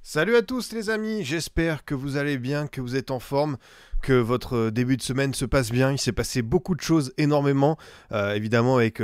Salut à tous les amis, j'espère que vous allez bien, que vous êtes en forme, que votre début de semaine se passe bien. Il s'est passé beaucoup de choses énormément, évidemment avec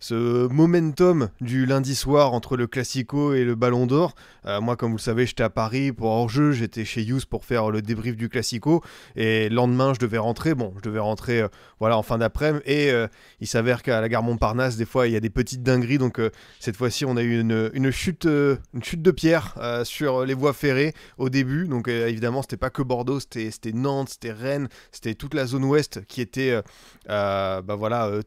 ce momentum du lundi soir entre le Classico et le Ballon d'Or. Moi, comme vous le savez, j'étais à Paris pour hors-jeu, j'étais chez Youth pour faire le débrief du Classico, et le lendemain, je devais rentrer. Bon, je devais rentrer voilà, en fin d'après-midi, et il s'avère qu'à la gare Montparnasse, des fois, il y a des petites dingueries, donc cette fois-ci, on a eu une chute de pierre sur les voies ferrées au début. Donc évidemment, c'était pas que Bordeaux, c'était Nantes, c'était Rennes, c'était toute la zone ouest qui était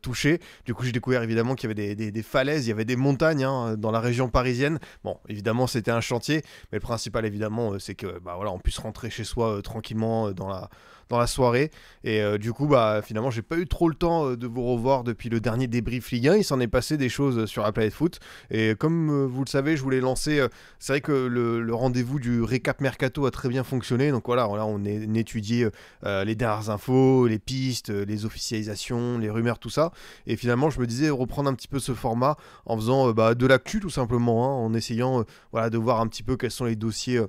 touchée. Du coup, j'ai découvert évidemment qu'il y avait des falaises, il y avait des montagnes dans la région parisienne. Bon, évidemment, c'était un chantier, mais le principal évidemment, c'est que on puisse rentrer chez soi tranquillement dans la soirée. Et du coup, finalement, j'ai pas eu trop le temps de vous revoir depuis le dernier débrief Ligue 1. Il s'en est passé des choses sur la planète foot. Et comme vous le savez, je voulais lancer. C'est vrai que le rendez-vous du récap mercato a très bien fonctionné. Donc voilà, on étudiait les dernières infos, les pistes, les officialisations, les rumeurs, tout ça. Et finalement, je me disais reprendre un petit peu ce format en faisant de l'actu tout simplement, en essayant de voir un petit peu quels sont les dossiers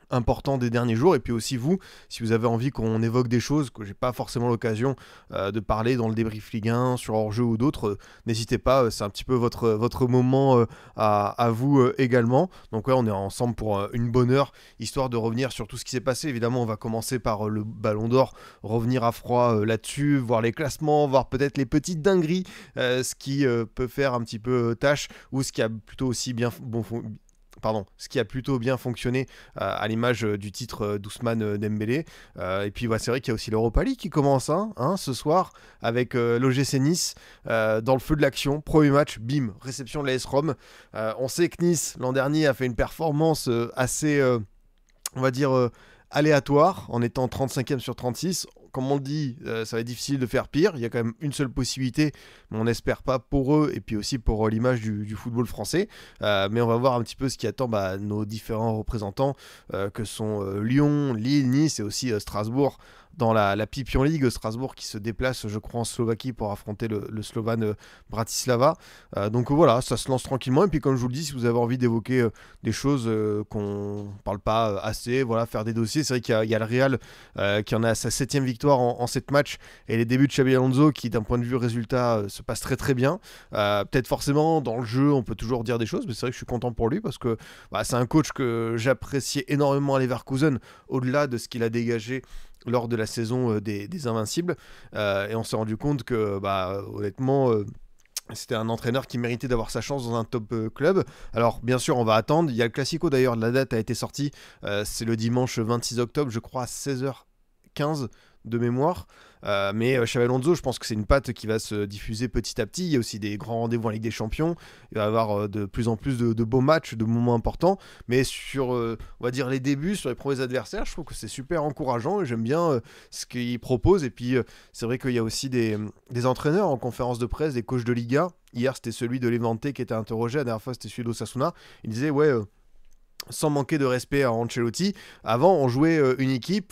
important des derniers jours. Et puis aussi vous, si vous avez envie qu'on évoque des choses que j'ai pas forcément l'occasion de parler dans le débrief Ligue 1 sur hors-jeu ou d'autres, n'hésitez pas, c'est un petit peu votre moment à vous également. Donc ouais, on est ensemble pour une bonne heure, histoire de revenir sur tout ce qui s'est passé. Évidemment, on va commencer par le Ballon d'Or, revenir à froid là-dessus, voir les classements, voir peut-être les petites dingueries, ce qui peut faire un petit peu tâche, ou ce qui a plutôt aussi ce qui a plutôt bien fonctionné à l'image du titre d'Ousmane Dembélé. Et puis c'est vrai qu'il y a aussi l'Europa League qui commence ce soir avec l'OGC Nice dans le feu de l'action. Premier match, bim, réception de l'AS Rome. On sait que Nice, l'an dernier, a fait une performance assez, on va dire, aléatoire en étant 35e sur 36. Comme on le dit, ça va être difficile de faire pire. Il y a quand même une seule possibilité, mais on n'espère pas pour eux et puis aussi pour l'image du football français. Mais on va voir un petit peu ce qui attend nos différents représentants, que sont Lyon, Lille, Nice et aussi Strasbourg dans la Pipion League. Strasbourg qui se déplace, je crois, en Slovaquie pour affronter le Slovan Bratislava. Donc voilà, ça se lance tranquillement. Et puis comme je vous le dis, si vous avez envie d'évoquer des choses qu'on parle pas assez, faire des dossiers. C'est vrai qu'il y a le Real qui en a sa 7ème victoire en 7 matchs, et les débuts de Xabi Alonso qui, d'un point de vue résultat, se passent très très bien. Peut-être forcément dans le jeu on peut toujours dire des choses, mais c'est vrai que je suis content pour lui parce que c'est un coach que j'appréciais énormément à Leverkusen, au-delà de ce qu'il a dégagé lors de la saison des Invincibles. Et on s'est rendu compte que honnêtement c'était un entraîneur qui méritait d'avoir sa chance dans un top club. Alors bien sûr on va attendre, il y a le Classico d'ailleurs, la date a été sortie, c'est le dimanche 26 octobre je crois à 16h15 de mémoire. Mais Xabi Alonso, je pense que c'est une patte qui va se diffuser petit à petit. Il y a aussi des grands rendez-vous en Ligue des Champions. Il va y avoir de plus en plus de beaux matchs, de moments importants. Mais sur, on va dire, les débuts, sur les premiers adversaires, je trouve que c'est super encourageant et j'aime bien ce qu'il propose. Et puis, c'est vrai qu'il y a aussi des entraîneurs en conférence de presse, des coachs de Liga. Hier, c'était celui de Levante qui était interrogé. La dernière fois, c'était celui d'Osasuna. Il disait, ouais, sans manquer de respect à Ancelotti, avant on jouait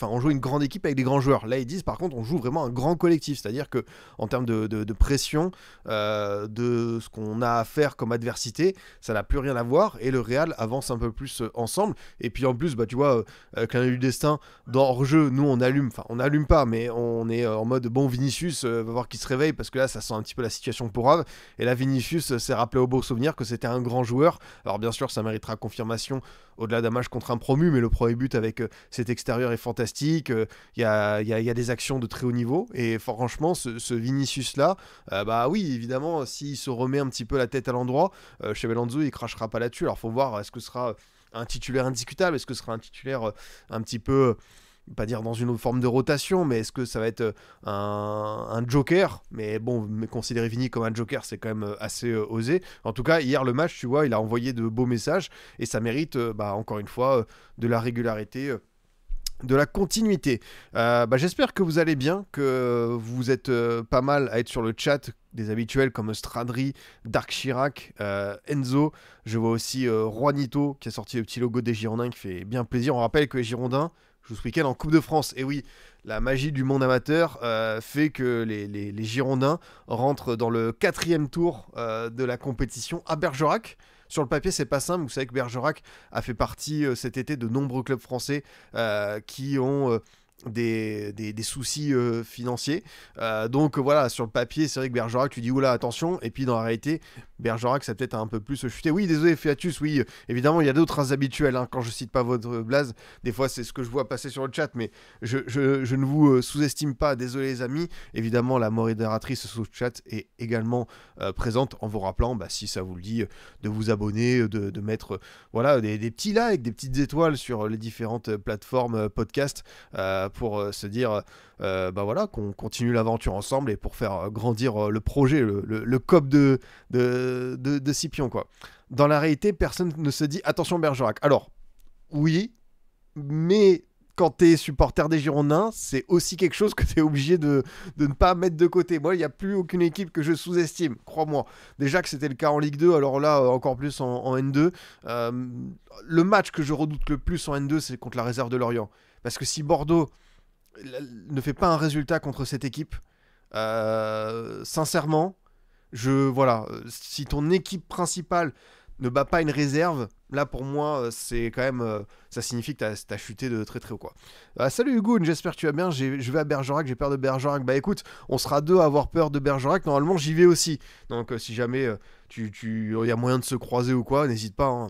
on jouait une grande équipe avec des grands joueurs. Là ils disent par contre on joue vraiment un grand collectif, c'est-à-dire que en termes de pression, de ce qu'on a à faire comme adversité, ça n'a plus rien à voir et le Real avance un peu plus ensemble. Et puis en plus tu vois, clin du destin, dans hors-jeu, nous on allume pas, mais on est en mode bon Vinicius, va voir qu'il se réveille parce que là ça sent un petit peu la situation pour Rave. Et là Vinicius s'est rappelé au beau souvenir que c'était un grand joueur. Alors bien sûr ça méritera confirmation au-delà d'un match contre un promu, mais le premier but avec cet extérieur est fantastique. Il y a des actions de très haut niveau, et franchement ce Vinicius là, oui évidemment s'il se remet un petit peu la tête à l'endroit, Xabi Alonso il crachera pas là-dessus. Alors faut voir, est-ce que ce sera un titulaire indiscutable, est-ce que ce sera un titulaire un petit peu, pas dire dans une autre forme de rotation, mais est-ce que ça va être un joker? Mais bon, considérer Vini comme un joker, c'est quand même assez osé. En tout cas, hier, le match, tu vois, il a envoyé de beaux messages, et ça mérite, encore une fois, de la régularité, de la continuité. J'espère que vous allez bien, que vous êtes pas mal à être sur le chat, des habituels comme Stradri, Dark Chirac, Enzo. Je vois aussi Juanito qui a sorti le petit logo des Girondins qui fait bien plaisir. On rappelle que les Girondins jouent ce week-end en Coupe de France. Et oui, la magie du monde amateur fait que les Girondins rentrent dans le 4e tour de la compétition à Bergerac, sur le papier, c'est pas simple. Vous savez que Bergerac a fait partie cet été de nombreux clubs français qui ont des soucis financiers. Donc voilà, sur le papier, c'est vrai que Bergerac, tu dis oula, attention. Et puis dans la réalité, Bergerac, ça peut-être un peu plus chuté. Oui, désolé, Fiatus, oui, évidemment, il y a d'autres habituels. Hein, quand je cite pas votre blase, des fois, c'est ce que je vois passer sur le chat, mais je ne vous sous-estime pas. Désolé, les amis. Évidemment, la modératrice sous le chat est également présente en vous rappelant, si ça vous le dit, de vous abonner, de mettre voilà, des petits likes, des petites étoiles sur les différentes plateformes podcast pour se dire voilà, qu'on continue l'aventure ensemble et pour faire grandir le projet, le COP de Scipion, quoi. Dans la réalité, personne ne se dit attention Bergerac. Alors, oui, mais quand t'es supporter des Girondins, c'est aussi quelque chose que t'es obligé de ne pas mettre de côté. Moi, il n'y a plus aucune équipe que je sous-estime, crois-moi. Déjà que c'était le cas en Ligue 2, alors là, encore plus en N2. Le match que je redoute le plus en N2, c'est contre la réserve de Lorient. Parce que si Bordeaux ne fait pas un résultat contre cette équipe, sincèrement, voilà, si ton équipe principale ne bat pas une réserve, là pour moi c'est quand même ça signifie que t'as chuté de très très haut, quoi. Salut Hugo, j'espère que tu vas bien. Je vais à Bergerac, j'ai peur de Bergerac. Bah écoute, on sera deux à avoir peur de Bergerac, normalement j'y vais aussi, donc si jamais y a moyen de se croiser ou quoi, n'hésite pas, hein.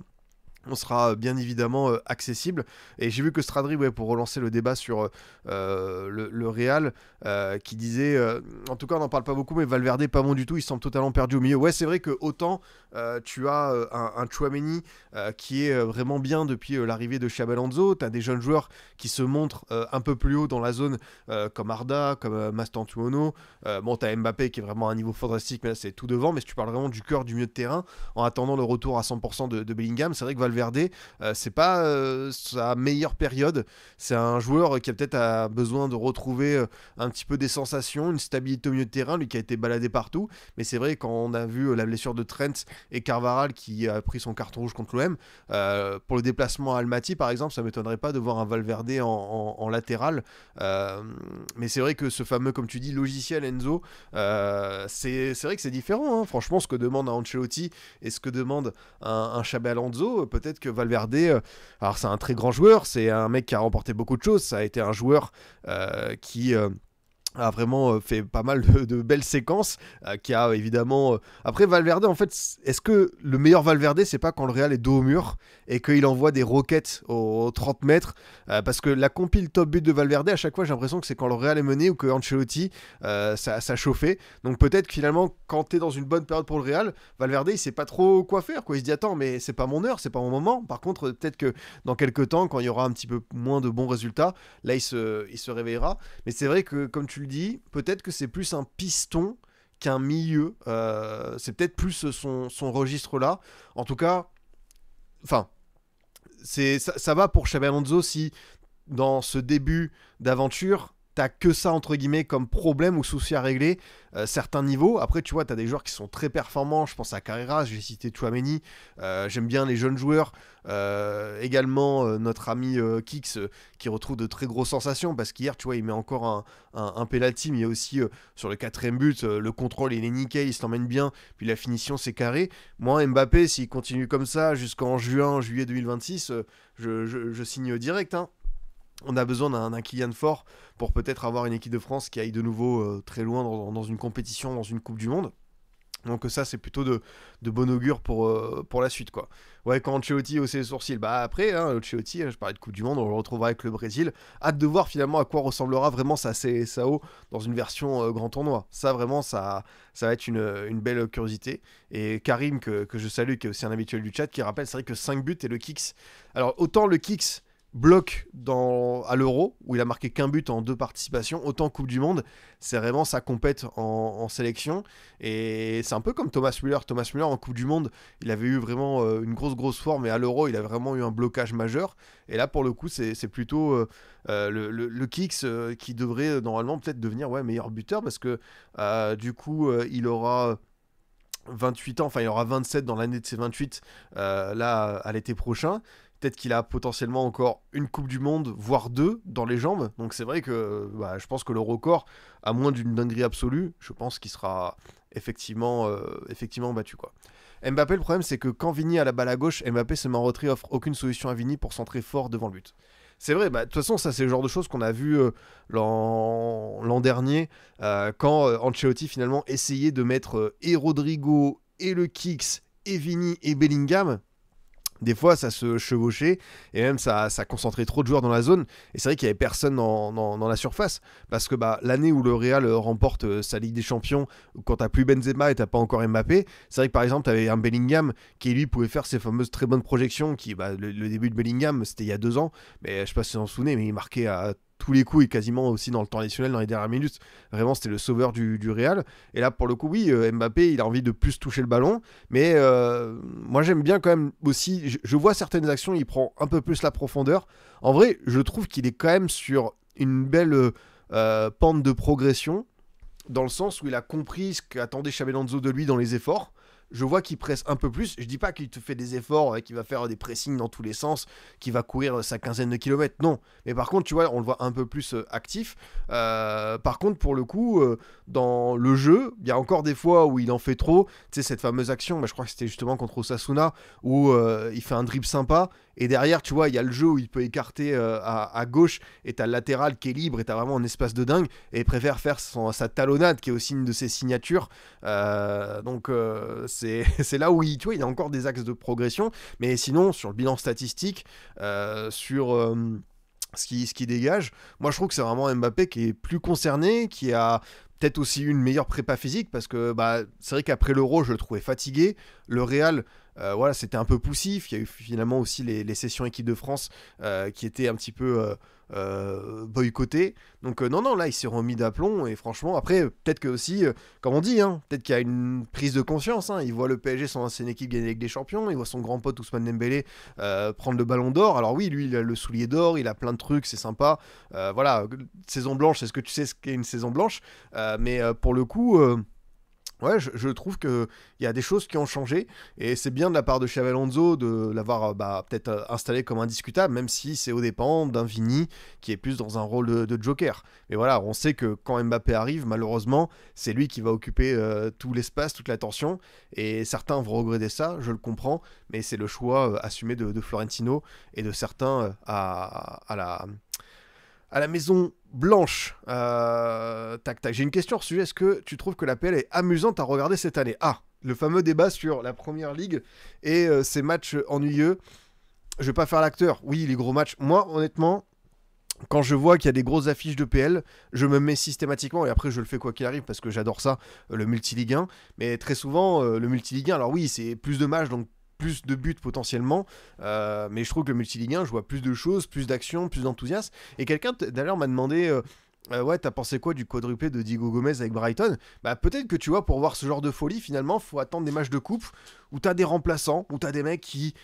On sera bien évidemment accessible. Et j'ai vu que Stradri, pour relancer le débat sur le Real, qui disait, en tout cas on n'en parle pas beaucoup, mais Valverde pas bon du tout, il semble totalement perdu au milieu. Ouais, c'est vrai que autant tu as un Tchouaméni qui est vraiment bien depuis l'arrivée de Xabi Alonso, tu as des jeunes joueurs qui se montrent un peu plus haut dans la zone, comme Arda, comme Mastantuono. Bon, tu as Mbappé qui est vraiment à un niveau fantastique, mais là c'est tout devant. Mais si tu parles vraiment du cœur du milieu de terrain, en attendant le retour à 100% de Bellingham, c'est vrai que Valverde, c'est pas sa meilleure période. C'est un joueur qui a peut-être besoin de retrouver un petit peu des sensations, une stabilité au milieu de terrain, lui qui a été baladé partout. Mais c'est vrai, quand on a vu la blessure de Trent et Carvajal qui a pris son carton rouge contre l'OM, pour le déplacement à Almaty par exemple, ça m'étonnerait pas de voir un Valverde en latéral. Mais c'est vrai que ce fameux, comme tu dis, logiciel Enzo, c'est vrai que c'est différent, hein. Franchement, ce que demande un Ancelotti et ce que demande un Xabi Alonso, peut-être que Valverde, alors c'est un très grand joueur, c'est un mec qui a remporté beaucoup de choses, ça a été un joueur qui a vraiment fait pas mal de belles séquences, qui a évidemment... Après Valverde, en fait, est-ce que le meilleur Valverde, c'est pas quand le Real est dos au mur et qu'il envoie des roquettes aux 30 mètres, parce que la compile top but de Valverde, à chaque fois j'ai l'impression que c'est quand le Real est mené ou que Ancelotti ça chauffait. Donc peut-être que finalement, quand t'es dans une bonne période pour le Real, Valverde il sait pas trop quoi faire, quoi. Il se dit attends, mais c'est pas mon heure, c'est pas mon moment. Par contre, peut-être que dans quelques temps, quand il y aura un petit peu moins de bons résultats, là il se réveillera. Mais c'est vrai que, comme tu le dis, peut-être que c'est plus un piston qu'un milieu. C'est peut-être plus son registre là. En tout cas, enfin, ça va pour Xabi Alonso si dans ce début d'aventure t'as que ça entre guillemets comme problème ou souci à régler, certains niveaux. Après tu vois, t'as des joueurs qui sont très performants, je pense à Carreras, j'ai cité Tchouaméni, j'aime bien les jeunes joueurs, également notre ami Kix qui retrouve de très grosses sensations, parce qu'hier tu vois il met encore un penalty, mais il y a aussi sur le quatrième but, le contrôle il est nickel, il se l'emmène bien, puis la finition c'est carré. Moi Mbappé, s'il continue comme ça jusqu'en juillet 2026, je signe direct, hein. On a besoin d'un Kylian fort pour peut-être avoir une équipe de France qui aille de nouveau très loin dans une compétition, dans une Coupe du Monde. Donc ça, c'est plutôt de bon augure pour la suite, quoi. Ouais, quand Ancelotti haussait les sourcils, après, hein, Ancelotti, je parlais de Coupe du Monde, on le retrouvera avec le Brésil. Hâte de voir finalement à quoi ressemblera vraiment sa CSAO dans une version grand tournoi. Ça, vraiment, ça va être une belle curiosité. Et Karim, que je salue, qui est aussi un habituel du chat, qui rappelle, c'est vrai que 5 buts et le Kicks. Alors, autant le Kicks bloc à l'Euro, où il a marqué qu'un but en 2 participations, autant Coupe du Monde, c'est vraiment sa compète en sélection. Et c'est un peu comme Thomas Müller. Thomas Müller en Coupe du Monde, il avait eu vraiment une grosse forme, et à l'Euro, il a vraiment eu un blocage majeur. Et là, pour le coup, c'est plutôt le Kicks qui devrait normalement peut-être devenir meilleur buteur, parce que du coup, il aura 28 ans, enfin il aura 27 dans l'année de ses 28, là, à l'été prochain. Peut-être qu'il a potentiellement encore une Coupe du Monde, voire 2 dans les jambes. Donc c'est vrai que je pense que le record, à moins d'une dinguerie absolue, je pense qu'il sera effectivement battu, quoi. Mbappé, le problème, c'est que quand Vini a la balle à gauche, Mbappé se met en retrait, offre aucune solution à Vini pour centrer fort devant le but. C'est vrai, bah, de toute façon, ça c'est le genre de choses qu'on a vu l'an dernier, quand Ancelotti finalement essayait de mettre et Rodrigo, et le Kicks, et Vini, et Bellingham. Des fois, ça se chevauchait et même ça concentrait trop de joueurs dans la zone. Et c'est vrai qu'il n'y avait personne dans la surface. Parce que bah, l'année où le Real remporte sa Ligue des Champions, quand t'as plus Benzema et t'as pas encore Mbappé, c'est vrai que par exemple, t'avais un Bellingham qui lui pouvait faire ses fameuses très bonnes projections. Le début de Bellingham, c'était il y a 2 ans. Mais je sais pas si vous en souvenez, mais il marquait à tous les coups et quasiment aussi dans le temps additionnel dans les dernières minutes. Vraiment, c'était le sauveur du Real. Et là, pour le coup, oui, Mbappé, il a envie de plus toucher le ballon. Mais moi, j'aime bien quand même aussi. Je vois certaines actions, il prend un peu plus la profondeur. En vrai, je trouve qu'il est quand même sur une belle pente de progression, dans le sens où il a compris ce qu'attendait Xabi Alonso de lui dans les efforts. Je vois qu'il presse un peu plus. Je dis pas qu'il te fait des efforts, qu'il va faire des pressings dans tous les sens, qu'il va courir sa quinzaine de kilomètres. Non. Mais par contre, tu vois, on le voit un peu plus actif. Par contre, pour le coup, dans le jeu, il y a encore des fois où il en fait trop. Tu sais, cette fameuse action, je crois que c'était justement contre Osasuna, où il fait un dribble sympa. Et derrière, tu vois, il y a le jeu où il peut écarter à gauche, et t'as le latéral qui est libre, et t'as vraiment un espace de dingue. Et il préfère faire sa talonnade, qui est aussi une de ses signatures. Donc, c'est là où tu vois, il y a encore des axes de progression. Mais sinon, sur le bilan statistique, sur ce qui dégage, moi je trouve que c'est vraiment Mbappé qui est plus concerné, qui a peut-être aussi une meilleure prépa physique, parce que bah, c'est vrai qu'après l'Euro, je le trouvais fatigué. Le Real, voilà, c'était un peu poussif. Il y a eu finalement aussi les sessions équipe de France qui étaient un petit peu boycottées. Donc non, là, il s'est remis d'aplomb. Et franchement, après, peut-être que aussi, comme on dit, peut-être qu'il y a une prise de conscience. Il voit le PSG, son ancienne équipe, gagner avec des champions. Il voit son grand pote Ousmane Dembélé prendre le ballon d'or. Alors oui, lui, il a le soulier d'or, il a plein de trucs, c'est sympa. Voilà, saison blanche, est-ce que tu sais ce qu'est une saison blanche? Mais pour le coup... ouais, je trouve qu'il y a des choses qui ont changé, et c'est bien de la part de Xabi Alonso de l'avoir peut-être installé comme indiscutable, même si c'est aux dépens d'un Vini qui est plus dans un rôle de joker. Mais voilà, on sait que quand Mbappé arrive, malheureusement, c'est lui qui va occuper tout l'espace, toute l'attention, et certains vont regretter ça, je le comprends, mais c'est le choix assumé de Florentino et de certains à la Maison Blanche. Tac, tac. J'ai une question sur ce sujet. Est-ce que tu trouves que la PL est amusante à regarder cette année? Ah, le fameux débat sur la Première Ligue et ces matchs ennuyeux. Je vais pas faire l'acteur. Oui, les gros matchs. Moi, honnêtement, quand je vois qu'il y a des grosses affiches de PL, je me mets systématiquement, et après je le fais quoi qu'il arrive parce que j'adore ça, le multi-ligue 1. Mais très souvent, le multi-ligue 1, alors oui, c'est plus de matchs, donc plus de buts potentiellement, mais je trouve que le multi-ligue 1, je vois plus de choses, plus d'action, plus d'enthousiasme. Et quelqu'un d'ailleurs m'a demandé ouais, t'as pensé quoi du quadruplé de Diego Gomez avec Brighton? Bah peut-être que tu vois, pour voir ce genre de folie, finalement, faut attendre des matchs de coupe où t'as des remplaçants, où t'as des mecs qui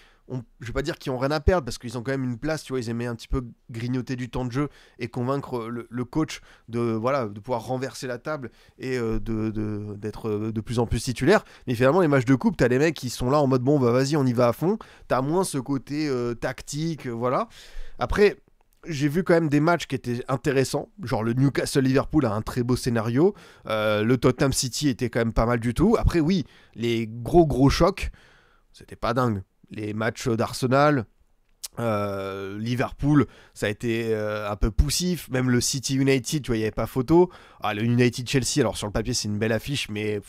je vais pas dire qu'ils ont rien à perdre, parce qu'ils ont quand même une place, tu vois, ils aimaient un petit peu grignoter du temps de jeu et convaincre le coach de pouvoir renverser la table et d'être de plus en plus titulaire. Mais finalement, les matchs de coupe, t'as les mecs qui sont là en mode bon, bah vas-y, on y va à fond. T'as moins ce côté tactique, voilà. Après, j'ai vu quand même des matchs qui étaient intéressants, genre le Newcastle-Liverpool a un très beau scénario, le Tottenham City était quand même pas mal du tout. Après oui, les gros chocs, c'était pas dingue. Les matchs d'Arsenal, Liverpool, ça a été un peu poussif. Même le City United, tu vois, il n'y avait pas photo. Ah, le United Chelsea, alors sur le papier c'est une belle affiche, mais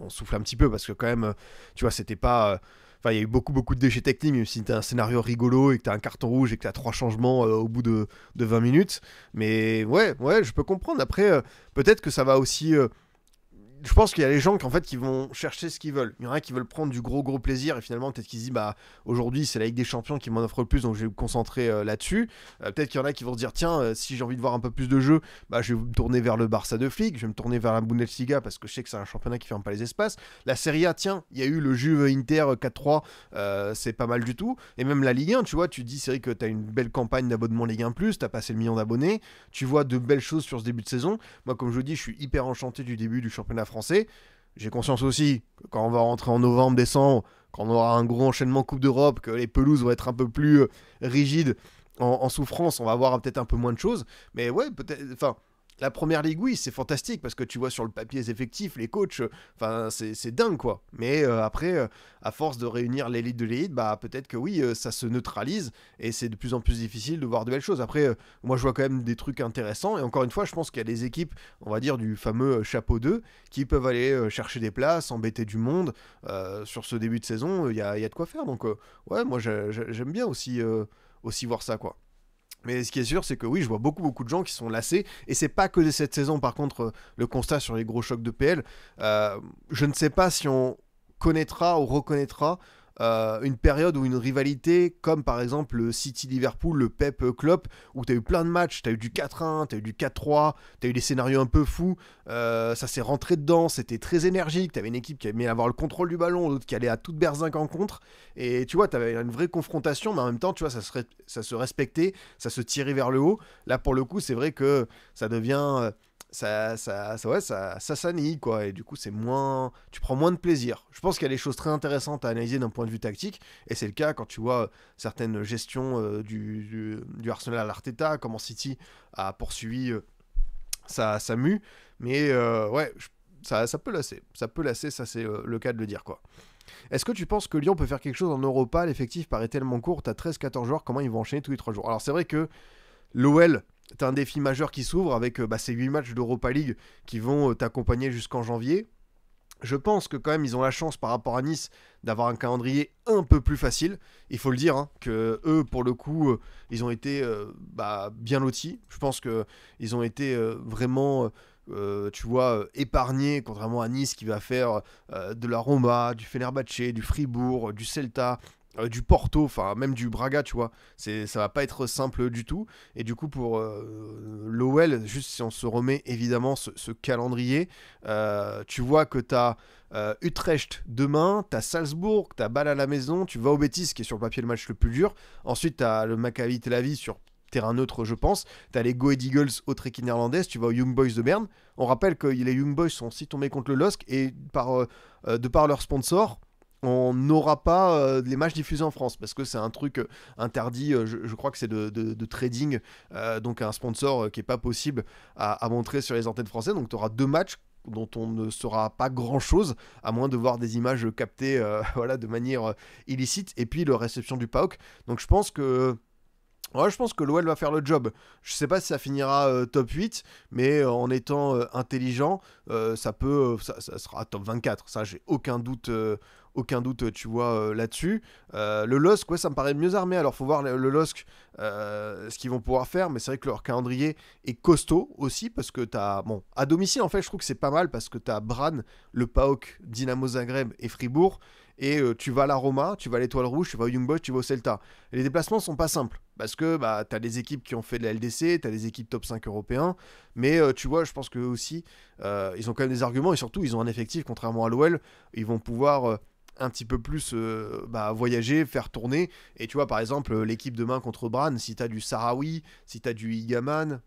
on souffle un petit peu parce que quand même, tu vois, c'était pas... Enfin, il y a eu beaucoup de déchets techniques, même si t'as un scénario rigolo et que t'as un carton rouge et que t'as 3 changements au bout de 20 minutes. Mais ouais, je peux comprendre. Après, peut-être que ça va aussi... je pense qu'il y a les gens qui vont chercher ce qu'ils veulent. Il y en a qui veulent prendre du gros plaisir, et finalement peut-être qu'ils se disent bah aujourd'hui c'est la Ligue des Champions qui m'en offre le plus, donc je vais me concentrer là-dessus. Peut-être qu'il y en a qui vont se dire tiens, si j'ai envie de voir un peu plus de jeux, bah je vais me tourner vers le Barça de Flick, je vais me tourner vers la Bundesliga parce que je sais que c'est un championnat qui ferme pas les espaces. La Serie A, tiens, il y a eu le Juve Inter 4-3, c'est pas mal du tout. Et même la Ligue 1, tu vois, tu te dis c'est vrai que t'as une belle campagne d'abonnement Ligue 1+, t'as passé le million d'abonnés, tu vois de belles choses sur ce début de saison. Moi comme je vous dis, je suis hyper enchanté du début du championnat français. J'ai conscience aussi que quand on va rentrer en novembre, décembre, quand on aura un gros enchaînement Coupe d'Europe, que les pelouses vont être un peu plus rigides en souffrance, on va avoir peut-être un peu moins de choses. Mais ouais, peut-être. Enfin, La première ligue, oui, c'est fantastique parce que tu vois sur le papier les effectifs, les coachs, enfin c'est dingue quoi. Mais après, à force de réunir l'élite de l'élite, bah peut-être que oui, ça se neutralise et c'est de plus en plus difficile de voir de belles choses. Après, moi je vois quand même des trucs intéressants et encore une fois, je pense qu'il y a des équipes, on va dire du fameux chapeau 2, qui peuvent aller chercher des places, embêter du monde. Sur ce début de saison, il y a de quoi faire. Donc ouais, moi j'aime bien aussi voir ça quoi. Mais ce qui est sûr, c'est que oui, je vois beaucoup de gens qui sont lassés. Et c'est pas que de cette saison, par contre, le constat sur les gros chocs de PL. Je ne sais pas si on connaîtra ou reconnaîtra une période ou une rivalité comme par exemple le City-Liverpool, le Pep Klopp, où tu as eu plein de matchs, tu as eu du 4-1, tu as eu du 4-3, tu as eu des scénarios un peu fous, ça s'est rentré dedans, c'était très énergique, tu avais une équipe qui aimait avoir le contrôle du ballon, l'autre qui allait à toute berzinque en contre, et tu vois, tu avais une vraie confrontation, mais en même temps, tu vois, ça se respectait, ça se tirait vers le haut. Là, pour le coup, c'est vrai que ça devient ouais, ça s'annihile quoi, et du coup c'est moins, tu prends moins de plaisir. Je pense qu'il y a des choses très intéressantes à analyser d'un point de vue tactique, et c'est le cas quand tu vois certaines gestions du Arsenal à l'Arteta, comment City a poursuivi sa mue, mais ouais, ça peut lasser, ça c'est le cas de le dire quoi. Est-ce que tu penses que Lyon peut faire quelque chose en Europa? L'effectif paraît tellement court, t'as 13-14 joueurs, comment ils vont enchaîner tous les 3 jours? Alors c'est vrai que l'OL, t'as un défi majeur qui s'ouvre avec ces 8 matchs d'Europa League qui vont t'accompagner jusqu'en janvier. Je pense que quand même ils ont la chance par rapport à Nice d'avoir un calendrier un peu plus facile. Il faut le dire, hein, que eux pour le coup ils ont été bien lotis. Je pense que ils ont été vraiment tu vois, épargnés, contrairement à Nice qui va faire de la Roma, du Fenerbahçe, du Fribourg, du Celta, du Porto, enfin même du Braga, tu vois. Ça va pas être simple du tout. Et du coup, pour l'OL, juste si on se remet évidemment ce calendrier, tu vois que tu as Utrecht demain, tu as Salzbourg, tu as Bâle à la maison, tu vas au Betis, qui est sur le papier le match le plus dur. Ensuite, tu as le Maccabi Tel Aviv sur terrain neutre, je pense. Tu as les Go Ahead Eagles, autre équipe néerlandaise. Tu vas aux Young Boys de Berne. On rappelle que les Young Boys sont aussi tombés contre le LOSC et de par leur sponsor, on n'aura pas les matchs diffusés en France parce que c'est un truc interdit, je crois que c'est de trading, donc un sponsor qui est pas possible à montrer sur les antennes françaises. Donc tu auras 2 matchs dont on ne saura pas grand chose à moins de voir des images captées voilà, de manière illicite, et puis la réception du PAOK. Donc je pense que ouais, je pense que l'OL va faire le job. Je sais pas si ça finira top 8, mais en étant intelligent, ça sera top 24. Ça, j'ai aucun doute, tu vois, là-dessus. Le LOSC, ouais, ça me paraît mieux armé. Alors, faut voir le LOSC, ce qu'ils vont pouvoir faire, mais c'est vrai que leur calendrier est costaud aussi, parce que t'as, bon, à domicile, en fait, je trouve que c'est pas mal, parce que t'as Bran, le PAOK, Dynamo Zagreb et Fribourg, et tu vas à la Roma, tu vas à l'Étoile Rouge, tu vas au Young Boys, tu vas au Celta. Et les déplacements sont pas simples, parce que bah, t'as des équipes qui ont fait de la LDC, t'as des équipes top 5 européens, mais tu vois, je pense qu'eux aussi, ils ont quand même des arguments, et surtout, ils ont un effectif, contrairement à l'OL, ils vont pouvoir un petit peu plus voyager, faire tourner. Et tu vois, par exemple, l'équipe demain contre Bran, si t'as du Sahraoui, si t'as du Igaman,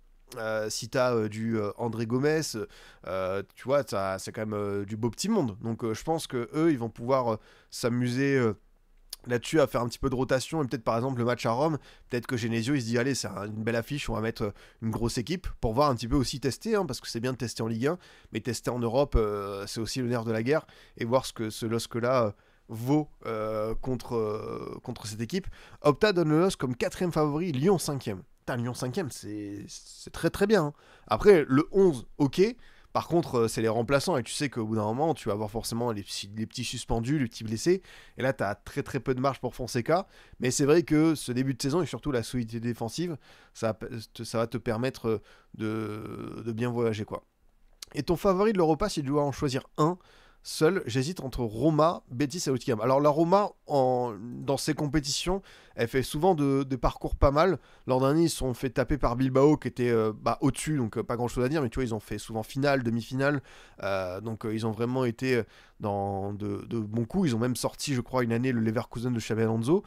si t'as du André Gomes, tu vois, c'est quand même du beau petit monde. Donc je pense que eux, ils vont pouvoir s'amuser là-dessus à faire un petit peu de rotation. Et peut-être par exemple le match à Rome, peut-être que Genesio il se dit allez, c'est une belle affiche, on va mettre une grosse équipe pour voir un petit peu aussi tester, hein, parce que c'est bien de tester en Ligue 1, mais tester en Europe, c'est aussi le nerf de la guerre, et voir ce que ce LOSC là vaut contre cette équipe. Opta donne le LOSC comme 4ème favori, Lyon 5ème. Lyon 5ème, c'est très très bien, hein. Après, le 11, ok. Par contre, c'est les remplaçants, et tu sais qu'au bout d'un moment, tu vas avoir forcément les petits suspendus, les petits blessés. Et là, tu as très très peu de marge pour Fonseca. Mais c'est vrai que ce début de saison, et surtout la solidité défensive, ça va te permettre de bien voyager, quoi. Et ton favori de l'Europa, si tu dois en choisir un seul, j'hésite entre Roma, Betis et Nottingham. Alors la Roma, dans ces compétitions, elle fait souvent des parcours pas mal. L'an dernier, ils se sont fait taper par Bilbao, qui était au-dessus, donc pas grand-chose à dire, mais tu vois, ils ont fait souvent finale, demi-finale, donc ils ont vraiment été dans de bons coups. Ils ont même sorti, je crois, une année le Leverkusen de Xabi Alonso.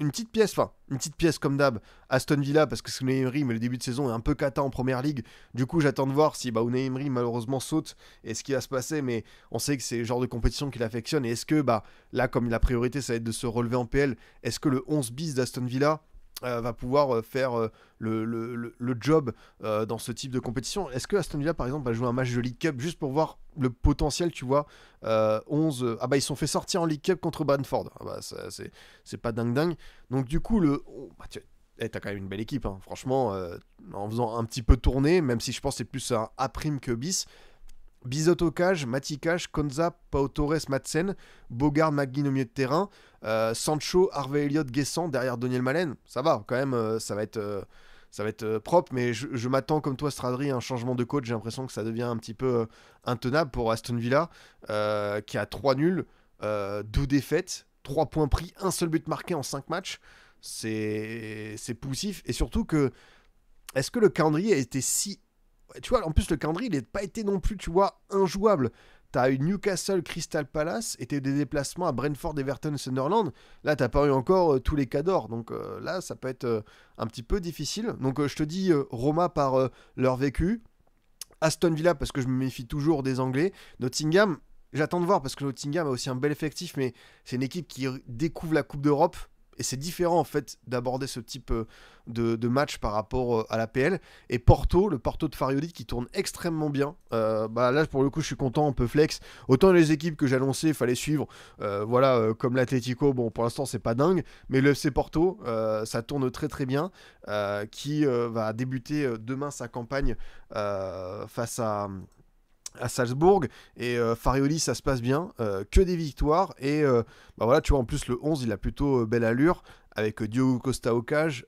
Une petite pièce comme d'hab, Aston Villa, parce que c'est Unai Emery, mais le début de saison est un peu cata en première ligue. Du coup, j'attends de voir si Unai Emery malheureusement saute et ce qui va se passer, mais on sait que c'est le genre de compétition qu'il affectionne. Et est-ce que, là, comme la priorité, ça va être de se relever en PL, est-ce que le 11 bis d'Aston Villa va pouvoir faire le job dans ce type de compétition. Est-ce que Aston Villa, par exemple, va jouer un match de League Cup juste pour voir le potentiel, tu vois, 11... Ah bah, ils se sont fait sortir en League Cup contre Brentford. Ah bah, c'est pas dingue. Donc, du coup, t'as quand même une belle équipe, hein. Franchement, en faisant un petit peu tourner, même si je pense que c'est plus un A' que bis. Bizot au cage, Matikash, Konza, Pau Torres, Madsen, Bogard, McGinn au milieu de terrain, Sancho, Harvey Elliott, Guessant derrière Daniel Malen. Ça va quand même, ça va être propre, mais je m'attends comme toi, Stradri, à un changement de coach. J'ai l'impression que ça devient un petit peu intenable pour Aston Villa, qui a 3 nuls, 2 défaites, 3 points pris, un seul but marqué en 5 matchs. C'est poussif, et surtout que est-ce que le calendrier a été si... Tu vois, en plus, le calendrier, il n'a pas été non plus, tu vois, injouable. T'as eu Newcastle, Crystal Palace, et t'as eu des déplacements à Brentford, Everton, Sunderland. Là, t'as pas eu encore tous les cadors. Donc là, ça peut être un petit peu difficile. Donc je te dis Roma par leur vécu. Aston Villa, parce que je me méfie toujours des Anglais. Nottingham, j'attends de voir, parce que Nottingham a aussi un bel effectif, mais c'est une équipe qui découvre la Coupe d'Europe. Et c'est différent en fait d'aborder ce type de match par rapport à la PL. Et Porto, le Porto de Farioli qui tourne extrêmement bien. Bah là pour le coup je suis content, un peu flex. Autant les équipes que j'ai annoncées, il fallait suivre. Comme l'Atlético, bon pour l'instant c'est pas dingue. Mais le FC Porto, ça tourne très très bien. Qui va débuter demain sa campagne face à Salzbourg, et Farioli ça se passe bien, que des victoires, et bah voilà, tu vois, en plus le 11 il a plutôt belle allure, avec Diogo Costa au cage,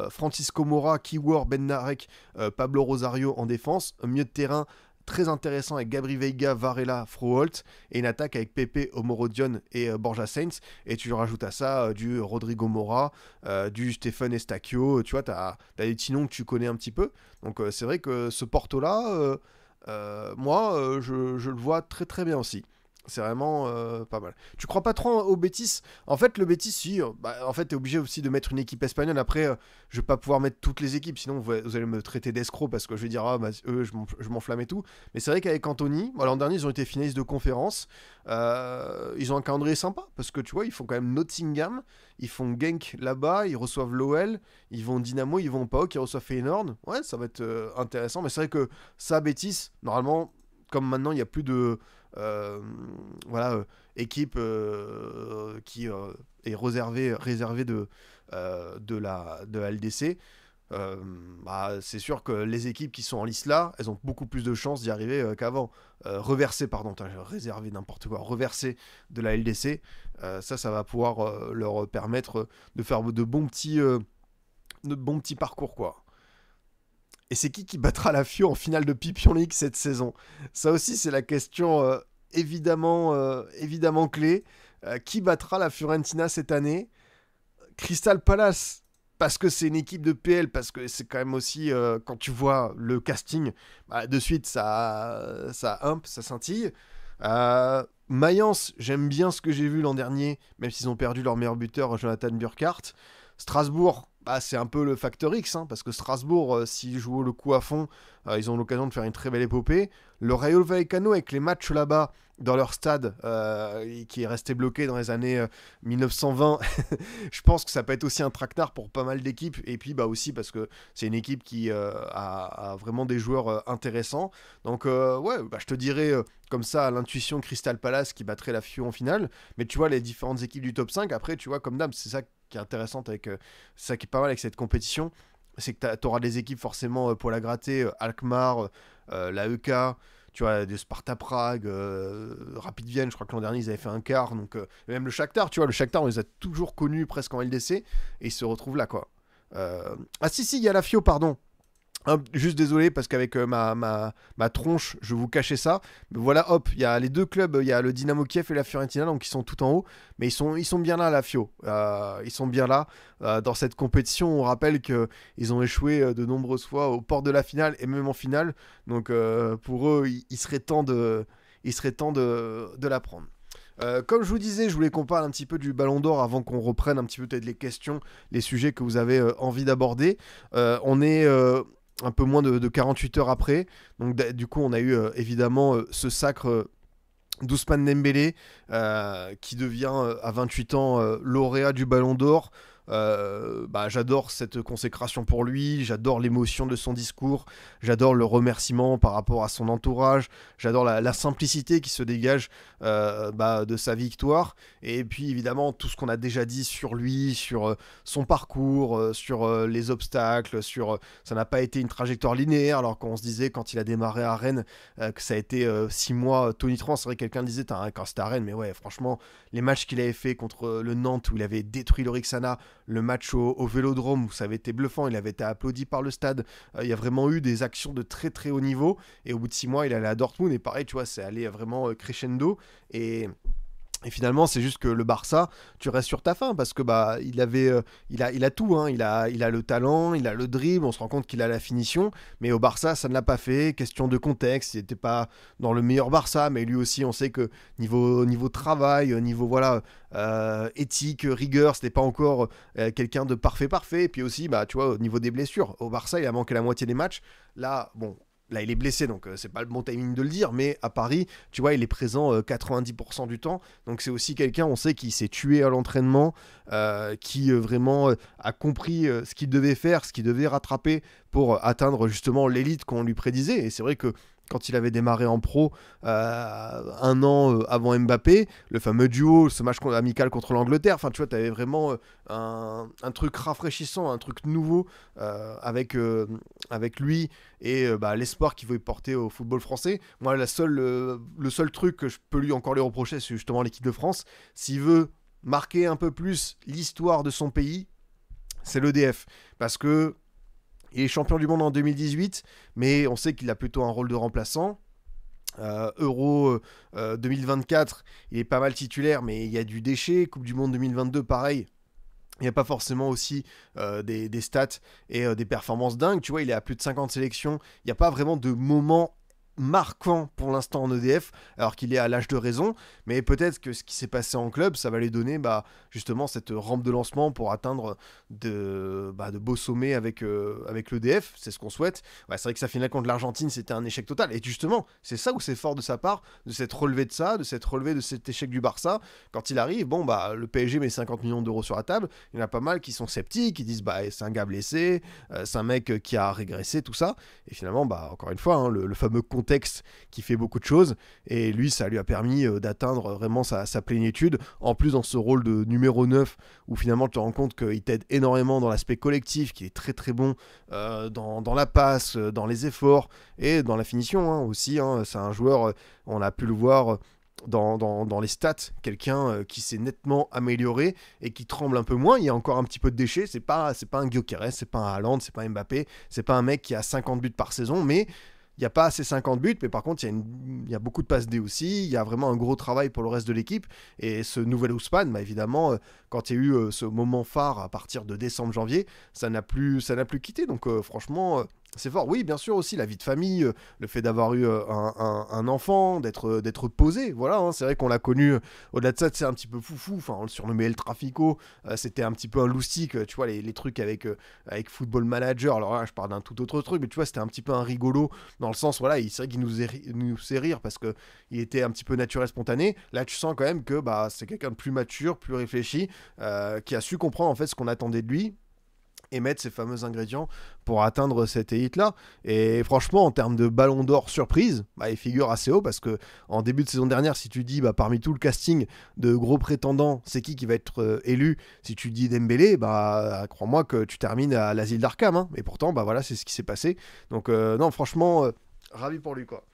Francisco Moura, Kiwor, Benarek, Pablo Rosario en défense, un milieu de terrain très intéressant avec Gabri Veiga, Varela, Froholt, et une attaque avec Pepe, Omorodion et Borja Sainz, et tu rajoutes à ça du Rodrigo Mora, du Stephen Estacchio, tu vois, t'as des petits noms que tu connais un petit peu, donc c'est vrai que ce Porto là moi, je le vois très très bien aussi. C'est vraiment pas mal. Tu crois pas trop au Betis? En fait, le Betis, si. En fait, t'es obligé aussi de mettre une équipe espagnole. Après, je vais pas pouvoir mettre toutes les équipes, sinon vous allez me traiter d'escroc parce que je vais dire, ah, bah, eux, je m'enflamme et tout. Mais c'est vrai qu'avec Anthony, l'an dernier, ils ont été finalistes de conférence. Ils ont un calendrier sympa parce que tu vois, ils font quand même Nottingham, ils font Genk là-bas, ils reçoivent l'OL, ils vont Dynamo, ils vont PAOK, ils reçoivent Feyenoord. Ouais, ça va être intéressant. Mais c'est vrai que ça, Betis, normalement, comme maintenant, il n'y a plus de. Euh, équipe qui est réservée de la LDC. C'est sûr que les équipes qui sont en liste là, elles ont beaucoup plus de chances d'y arriver qu'avant. Reverser, pardon, réservé n'importe quoi, reverser de la LDC, ça va pouvoir leur permettre de faire de bons petits parcours, quoi. Et c'est qui battra la Fio en finale de Pipion League cette saison? Ça aussi, c'est la question évidemment clé. Qui battra la Fiorentina cette année? Crystal Palace, parce que c'est une équipe de PL, parce que c'est quand même aussi, quand tu vois le casting, bah, de suite, ça scintille. Mayence, j'aime bien ce que j'ai vu l'an dernier, même s'ils ont perdu leur meilleur buteur, Jonathan Burkhardt. Strasbourg, bah, c'est un peu le facteur X, hein, parce que Strasbourg, s'ils jouent le coup à fond, ils ont l'occasion de faire une très belle épopée. Le Rayo Vallecano, avec les matchs là-bas, dans leur stade, qui est resté bloqué dans les années 1920, je pense que ça peut être aussi un traquenard pour pas mal d'équipes. Et puis bah, aussi parce que c'est une équipe qui a vraiment des joueurs intéressants. Donc je te dirais comme ça à l'intuition Crystal Palace qui battrait la Fio en finale. Mais tu vois les différentes équipes du top 5, après tu vois comme d'hab, c'est ça qui est intéressant avec c'est ça qui est pas mal avec cette compétition, c'est que tu auras des équipes forcément pour la gratter, Alkmaar, la EK, tu vois, de Sparta Prague, Rapid Vienne, je crois que l'an dernier ils avaient fait un quart, donc même le Shakhtar, tu vois, le Shakhtar on les a toujours connus presque en LDC, et ils se retrouvent là, quoi. Ah si, il y a la Fio, pardon. Juste désolé parce qu'avec ma tronche je vous cachais ça, mais voilà, hop, il y a les deux clubs, il y a le Dynamo Kiev et la Fiorentina, donc ils sont tout en haut, mais ils sont bien là, la Fio, ils sont bien là dans cette compétition. On rappelle qu'ils ont échoué de nombreuses fois aux portes de la finale et même en finale, donc pour eux il serait temps de la prendre. Comme je vous disais, je voulais qu'on parle un petit peu du Ballon d'Or avant qu'on reprenne un petit peu peut-être les questions, les sujets que vous avez envie d'aborder. On est un peu moins de 48 heures après. Donc du coup, on a eu évidemment ce sacre d'Ousmane Dembélé qui devient à 28 ans lauréat du Ballon d'Or. j'adore cette consécration pour lui, j'adore l'émotion de son discours, j'adore le remerciement par rapport à son entourage, j'adore la simplicité qui se dégage de sa victoire, et puis évidemment tout ce qu'on a déjà dit sur lui, sur son parcours, sur les obstacles, ça n'a pas été une trajectoire linéaire, alors qu'on se disait quand il a démarré à Rennes que ça a été 6 mois tonitruant. C'est vrai que quelqu'un disait quand c'était à Rennes, mais ouais, franchement, les matchs qu'il avait fait contre le Nantes où il avait détruit l'Orixana, le match au Vélodrome où ça avait été bluffant, il avait été applaudi par le stade, il y a vraiment eu des actions de très très haut niveau, et au bout de 6 mois il allait à Dortmund, et pareil, tu vois, c'est allé vraiment crescendo, et finalement, c'est juste que le Barça, tu restes sur ta faim parce que il a tout, hein. Il a le talent, il a le dribble, on se rend compte qu'il a la finition, mais au Barça, ça ne l'a pas fait. Question de contexte, il n'était pas dans le meilleur Barça, mais lui aussi, on sait que niveau travail, niveau voilà éthique, rigueur, c'était pas encore quelqu'un de parfait. Et puis aussi, tu vois, au niveau des blessures, au Barça, il a manqué la moitié des matchs. Là, bon. Là, il est blessé, donc c'est pas le bon timing de le dire, mais à Paris, tu vois, il est présent 90% du temps. Donc c'est aussi quelqu'un, on sait, qui s'est tué à l'entraînement, qui vraiment a compris ce qu'il devait faire, ce qu'il devait rattraper pour atteindre justement l'élite qu'on lui prédisait. Et c'est vrai que quand il avait démarré en pro 1 an avant Mbappé, le fameux duo, ce match amical contre l'Angleterre, enfin tu vois, tu avais vraiment un truc rafraîchissant, un truc nouveau avec lui et l'espoir qu'il veut porter au football français. Moi, le seul truc que je peux lui reprocher, c'est justement l'équipe de France. S'il veut marquer un peu plus l'histoire de son pays, c'est l'EDF. Parce que il est champion du monde en 2018, mais on sait qu'il a plutôt un rôle de remplaçant. Euro 2024, il est pas mal titulaire, mais il y a du déchet. Coupe du monde 2022, pareil. Il n'y a pas forcément aussi des stats et des performances dingues. Tu vois, il est à plus de 50 sélections. Il n'y a pas vraiment de moment marquant pour l'instant en EDF, alors qu'il est à l'âge de raison, mais peut-être que ce qui s'est passé en club, ça va lui donner justement cette rampe de lancement pour atteindre de beaux sommets avec l'EDF, c'est ce qu'on souhaite. Ouais, c'est vrai que sa finale contre l'Argentine, c'était un échec total, et justement, c'est ça où c'est fort de sa part, de s'être relevé de cet échec du Barça. Quand il arrive, le PSG met 50 millions d'euros sur la table, il y en a pas mal qui sont sceptiques, qui disent c'est un gars blessé, c'est un mec qui a régressé, tout ça, et finalement, encore une fois, hein, le fameux contexte qui fait beaucoup de choses, et lui ça lui a permis d'atteindre vraiment sa plénitude, en plus dans ce rôle de numéro 9 où finalement tu te rends compte qu'il t'aide énormément dans l'aspect collectif, qu'il est très très bon dans la passe, dans les efforts et dans la finition aussi, hein. C'est un joueur, on a pu le voir dans les stats, quelqu'un qui s'est nettement amélioré et qui tremble un peu moins. Il y a encore un petit peu de déchets, c'est pas un Gyökeres, c'est pas un Haaland, c'est pas un Mbappé, c'est pas un mec qui a 50 buts par saison, mais il n'y a pas assez 50 buts, mais par contre, il y a beaucoup de passes D aussi. Il y a vraiment un gros travail pour le reste de l'équipe. Et ce nouvel Ousmane, évidemment, quand il y a eu ce moment phare à partir de décembre-janvier, ça n'a plus quitté. Donc franchement, c'est fort. Oui, bien sûr aussi, la vie de famille, le fait d'avoir eu un enfant, d'être posé. Voilà, hein, c'est vrai qu'on l'a connu. Au-delà de ça, c'est un petit peu foufou. Enfin, on le surnommait El Trafico. C'était un petit peu un loustic. Tu vois, les trucs avec Football Manager. Alors là, je parle d'un tout autre truc. Mais tu vois, c'était un petit peu un rigolo. Dans le sens, voilà, c'est vrai qu'il nous fait rire parce qu'il était un petit peu naturel, spontané. Là, tu sens quand même que c'est quelqu'un de plus mature, plus réfléchi, qui a su comprendre en fait ce qu'on attendait de lui et mettre ces fameux ingrédients pour atteindre cette élite-là. Et franchement, en termes de ballon d'or surprise, il figure assez haut parce que en début de saison dernière, si tu dis parmi tout le casting de gros prétendants, c'est qui va être élu, si tu dis Dembélé, crois-moi que tu termines à l'asile d'Arkham, hein. Et pourtant, voilà, c'est ce qui s'est passé. Donc non, franchement, ravi pour lui, quoi.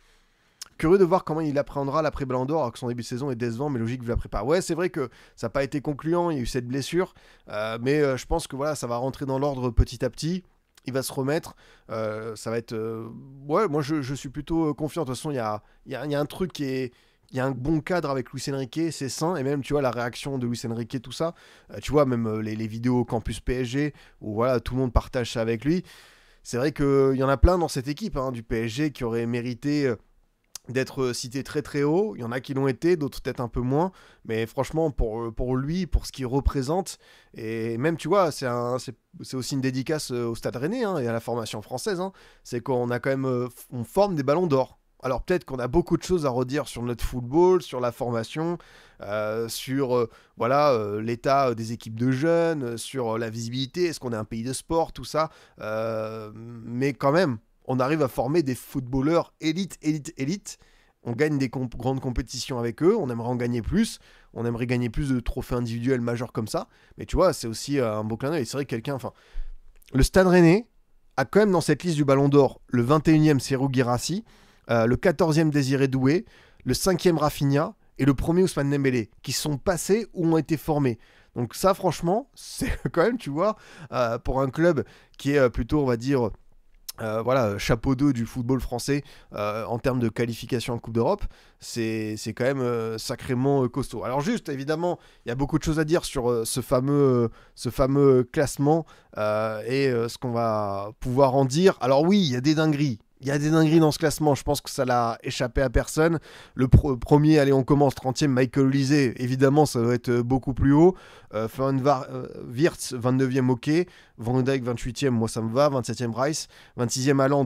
Curieux de voir comment il appréhendera l'après-Ballon d'Or, alors que son début de saison est décevant, mais logique vu la prépa. Ouais, c'est vrai que ça n'a pas été concluant, il y a eu cette blessure, mais je pense que voilà, ça va rentrer dans l'ordre petit à petit. Il va se remettre, ça va être... Ouais, moi je suis plutôt confiant. De toute façon, il y a un truc qui est... Il y a un bon cadre avec Luis Enrique, c'est sain, et même tu vois la réaction de Luis Enrique, tout ça, tu vois même les vidéos au campus PSG, où voilà, tout le monde partage ça avec lui. C'est vrai qu'il y en a plein dans cette équipe du PSG qui auraient mérité... d'être cité très très haut. Il y en a qui l'ont été, d'autres peut-être un peu moins, mais franchement pour lui, pour ce qu'il représente, et même tu vois, c'est aussi une dédicace au Stade Rennais et à la formation française, c'est qu'on a quand même on forme des ballons d'or. Alors peut-être qu'on a beaucoup de choses à redire sur notre football, sur la formation, sur voilà, l'état des équipes de jeunes, sur la visibilité, est-ce qu'on est un pays de sport, tout ça. Mais quand même, on arrive à former des footballeurs élite, élite, élite. On gagne des grandes compétitions avec eux, on aimerait en gagner plus, on aimerait gagner plus de trophées individuels majeurs comme ça. Mais tu vois, c'est aussi un beau clin d'œil. C'est vrai que quelqu'un, enfin, le Stade Rennais a quand même dans cette liste du Ballon d'Or le 21e Serhou Guirassy, le 14e Désiré Doué, le 5e Rafinha et le 1er Ousmane Dembélé, qui sont passés ou ont été formés. Donc ça, franchement, c'est quand même, tu vois, pour un club qui est plutôt, on va dire, voilà, chapeau d'eau du football français en termes de qualification en Coupe d'Europe, c'est quand même sacrément costaud. Alors juste, évidemment, il y a beaucoup de choses à dire sur ce fameux classement et ce qu'on va pouvoir en dire. Alors oui, il y a des dingueries. Il y a des dingueries dans ce classement, je pense que ça l'a échappé à personne. Le premier, allez, on commence, 30e, Michael Olise, évidemment, ça doit être beaucoup plus haut. Wirtz, 29e, ok. Van Dijk, 28e, moi ça me va. 27e, Rice. 26e, Haaland.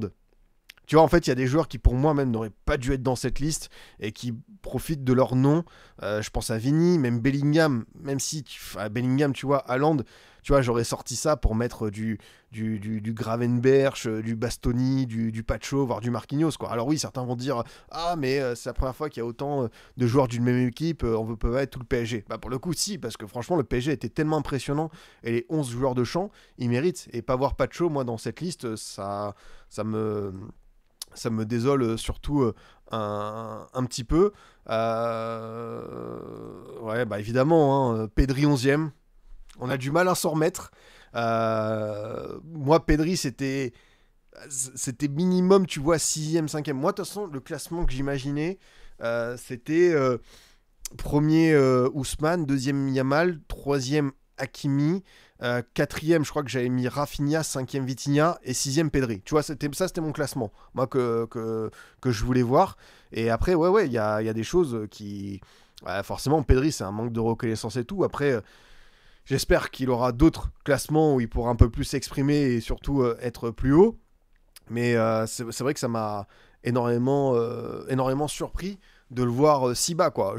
Tu vois, en fait, il y a des joueurs qui, pour moi, même, n'auraient pas dû être dans cette liste et qui profitent de leur nom. Je pense à Vini, même Bellingham, même si, Bellingham, tu vois, Haaland, tu vois, j'aurais sorti ça pour mettre du Gravenberch, du Bastoni, du Pacho, voire du Marquinhos, quoi. Alors oui, certains vont dire « Ah, mais c'est la première fois qu'il y a autant de joueurs d'une même équipe, on ne peut pas être tout le PSG. » Bah pour le coup, si, parce que franchement, le PSG était tellement impressionnant et les 11 joueurs de champ, ils méritent. Et pas voir Pacho, moi, dans cette liste, ça me désole surtout un petit peu. Ouais, bah évidemment, hein, Pedri 11e. On a du mal à s'en remettre. Moi, Pedri, c'était minimum, tu vois, 6e, 5e. Moi, de toute façon, le classement que j'imaginais, c'était premier Ousmane, deuxième Yamal, troisième Hakimi, quatrième, je crois que j'avais mis Rafinha, cinquième Vitinha et sixième Pedri. Tu vois, c'était mon classement, moi, que je voulais voir. Et après, ouais, il y a des choses qui... forcément, Pedri, c'est un manque de reconnaissance et tout. Après, j'espère qu'il aura d'autres classements où il pourra un peu plus s'exprimer et surtout être plus haut. Mais c'est vrai que ça m'a énormément surpris de le voir si bas, quoi.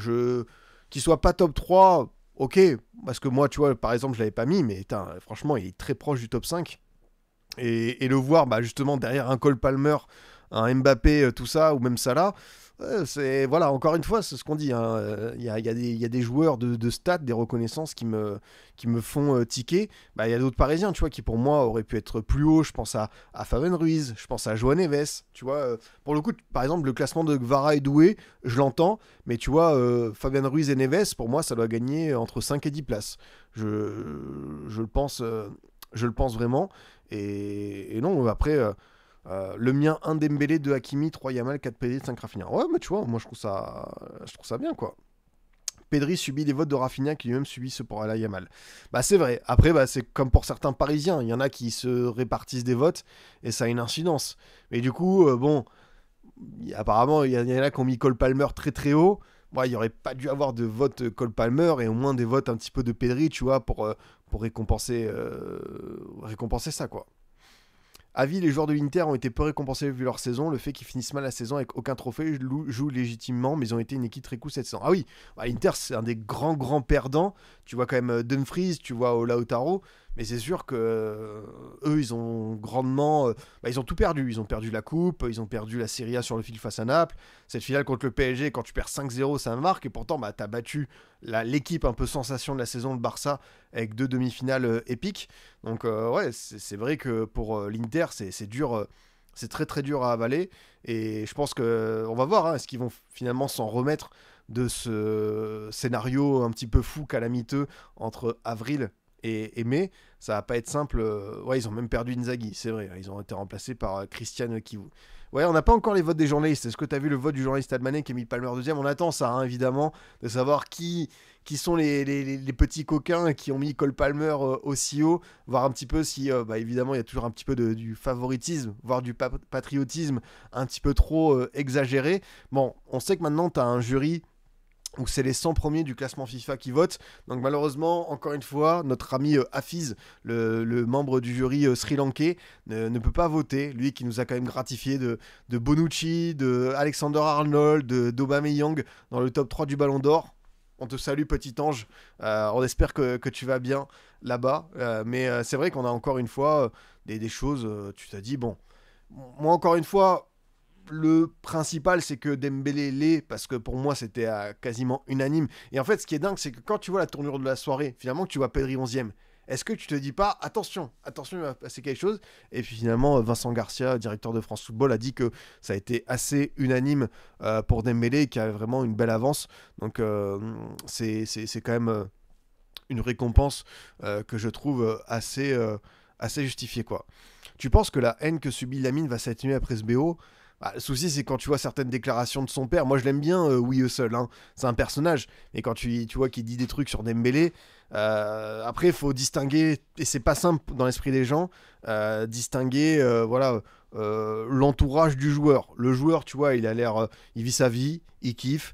Qu'il soit pas top 3, ok, parce que moi, tu vois, par exemple, je l'avais pas mis, mais franchement, il est très proche du top 5. Et le voir, bah, justement, derrière un Cole Palmer, un Mbappé, tout ça, ou même Salah, c'est, voilà, encore une fois, c'est ce qu'on dit. Il y a des joueurs de stats, des reconnaissances qui me font tiquer. Bah, il y a d'autres Parisiens, tu vois, qui pour moi auraient pu être plus haut. Je pense à Fabien Ruiz, je pense à João Neves. Tu vois, pour le coup, par exemple, le classement de Gvara et Doué, je l'entends, mais tu vois, Fabien Ruiz et Neves, pour moi, ça doit gagner entre 5 et 10 places. Je le pense vraiment. Et non, après. Le mien, 1 Dembélé, 2 Hakimi, 3 Yamal, 4 Pedri, 5 Rafinha. Ouais, mais tu vois, moi je trouve ça bien, quoi. Pedri subit les votes de Rafinha qui lui-même subit ceux pour Ala Yamal. Bah c'est vrai. Après, bah, c'est comme pour certains Parisiens. Il y en a qui se répartissent des votes et ça a une incidence. Mais du coup, bon, apparemment, il y en a qui ont mis Cole Palmer très très haut. Moi, il n'y aurait pas dû avoir de vote Cole Palmer et au moins des votes un petit peu de Pedri, tu vois, pour récompenser ça, quoi. Avis, les joueurs de l'Inter ont été peu récompensés vu leur saison. Le fait qu'ils finissent mal la saison avec aucun trophée joue légitimement, mais ils ont été une équipe très cool cette saison. Ah oui, bah, l'Inter, c'est un des grands perdants. Tu vois quand même Dumfries, tu vois Lautaro, mais c'est sûr que eux, ils ont grandement... ils ont tout perdu. Ils ont perdu la Coupe, ils ont perdu la Serie A sur le fil face à Naples. Cette finale contre le PSG, quand tu perds 5-0, ça marque. Et pourtant, bah, tu as battu l'équipe un peu sensation de la saison, le Barça, avec 2 demi-finales épiques. Donc ouais, c'est vrai que pour l'Inter, c'est dur, c'est très très dur à avaler. Et je pense que on va voir, hein, est-ce qu'ils vont finalement s'en remettre de ce scénario un petit peu fou, calamiteux entre avril et mai. Ça va pas être simple. Ouais, ils ont même perdu Inzaghi, c'est vrai. Ils ont été remplacés par Christian Kivu. Ouais, on n'a pas encore les votes des journalistes. Est-ce que tu as vu le vote du journaliste Admané qui a mis Palmer deuxième? On attend ça, hein, évidemment, de savoir qui sont les petits coquins qui ont mis Cole Palmer aussi haut, voir un petit peu si, évidemment, il y a toujours un petit peu du favoritisme, voire du patriotisme un petit peu trop exagéré. Bon, on sait que maintenant, tu as un jury où c'est les 100 premiers du classement FIFA qui votent. Donc malheureusement, encore une fois, notre ami Hafiz, le membre du jury sri-lankais, ne peut pas voter. Lui qui nous a quand même gratifié de Bonucci, de Alexander Arnold, d'Aubameyang dans le top 3 du Ballon d'Or. On te salue, petit ange. On espère que tu vas bien là-bas. Mais c'est vrai qu'on a encore une fois des choses. Tu t'as dit, bon, moi encore une fois, le principal, c'est que Dembélé l'est, parce que pour moi, c'était quasiment unanime. Et en fait, ce qui est dingue, c'est que quand tu vois la tournure de la soirée, finalement, que tu vois Pedri 11e, est-ce que tu te dis pas, attention, il va passer quelque chose? Et puis finalement, Vincent Garcia, directeur de France Football, a dit que ça a été assez unanime pour Dembélé, qui a vraiment une belle avance. Donc, c'est quand même une récompense que je trouve assez justifiée, quoi. Tu penses que la haine que subit Lamine va s'atténuer après ce BO? Bah, le souci, c'est quand tu vois certaines déclarations de son père. Moi, je l'aime bien, Oui seul. Hein. C'est un personnage. Et quand tu vois qu'il dit des trucs sur Dembélé, après, il faut distinguer, et c'est pas simple dans l'esprit des gens, distinguer voilà, l'entourage du joueur. Le joueur, tu vois, il a l'air, il vit sa vie, il kiffe.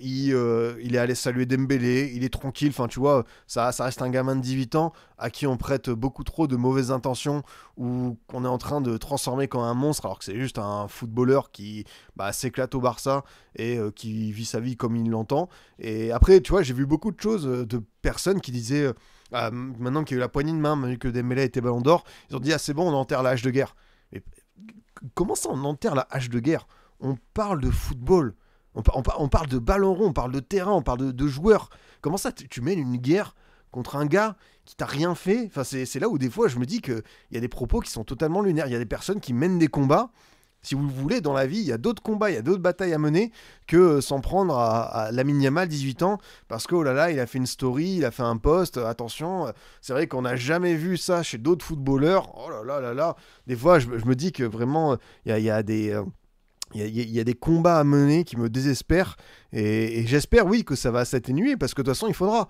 Il est allé saluer Dembélé, il est tranquille, enfin tu vois, ça reste un gamin de 18 ans à qui on prête beaucoup trop de mauvaises intentions ou qu'on est en train de transformer comme un monstre alors que c'est juste un footballeur qui s'éclate au Barça et qui vit sa vie comme il l'entend. Et après, tu vois, j'ai vu beaucoup de choses de personnes qui disaient, maintenant qu'il y a eu la poignée de main, maintenant que Dembélé était Ballon d'Or, ils ont dit, ah c'est bon, on enterre la hache de guerre. Mais comment ça on enterre la hache de guerre? On parle de football. On parle de ballon rond, on parle de terrain, on parle de joueurs. Comment ça, tu mènes une guerre contre un gars qui t'a rien fait? Enfin, c'est là où des fois je me dis qu'il y a des propos qui sont totalement lunaires. Il y a des personnes qui mènent des combats. Si vous le voulez, dans la vie, il y a d'autres combats, il y a d'autres batailles à mener que s'en prendre à Lamine Yamal, 18 ans, parce que oh là là, il a fait une story, il a fait un post. Attention, c'est vrai qu'on n'a jamais vu ça chez d'autres footballeurs. Oh là là là là. Des fois, je me dis que vraiment, il y a des. Il y a des combats à mener qui me désespèrent et j'espère oui que ça va s'atténuer parce que de toute façon il faudra.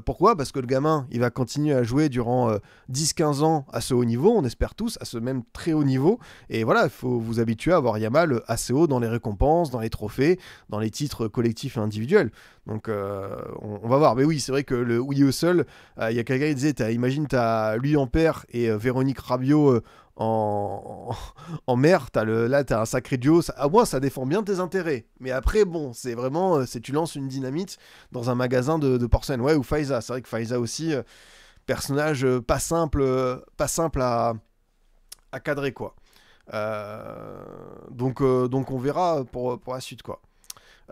Pourquoi? Parce que le gamin il va continuer à jouer durant 10-15 ans à ce haut niveau, on espère tous, à ce même très haut niveau. Et voilà, il faut vous habituer à avoir Yamal assez haut dans les récompenses, dans les trophées, dans les titres collectifs et individuels. Donc on va voir. Mais oui, c'est vrai que le oui seul, il y a quelqu'un qui disait, imagine t'as lui en père et Véronique Rabiot en mer, là t'as un sacré duo, à moins ça défend bien tes intérêts, mais après bon, c'est vraiment, tu lances une dynamite dans un magasin de porcelaine, ouais, ou Faiza, c'est vrai que Faiza aussi, personnage pas simple à cadrer quoi. Donc on verra pour la suite quoi.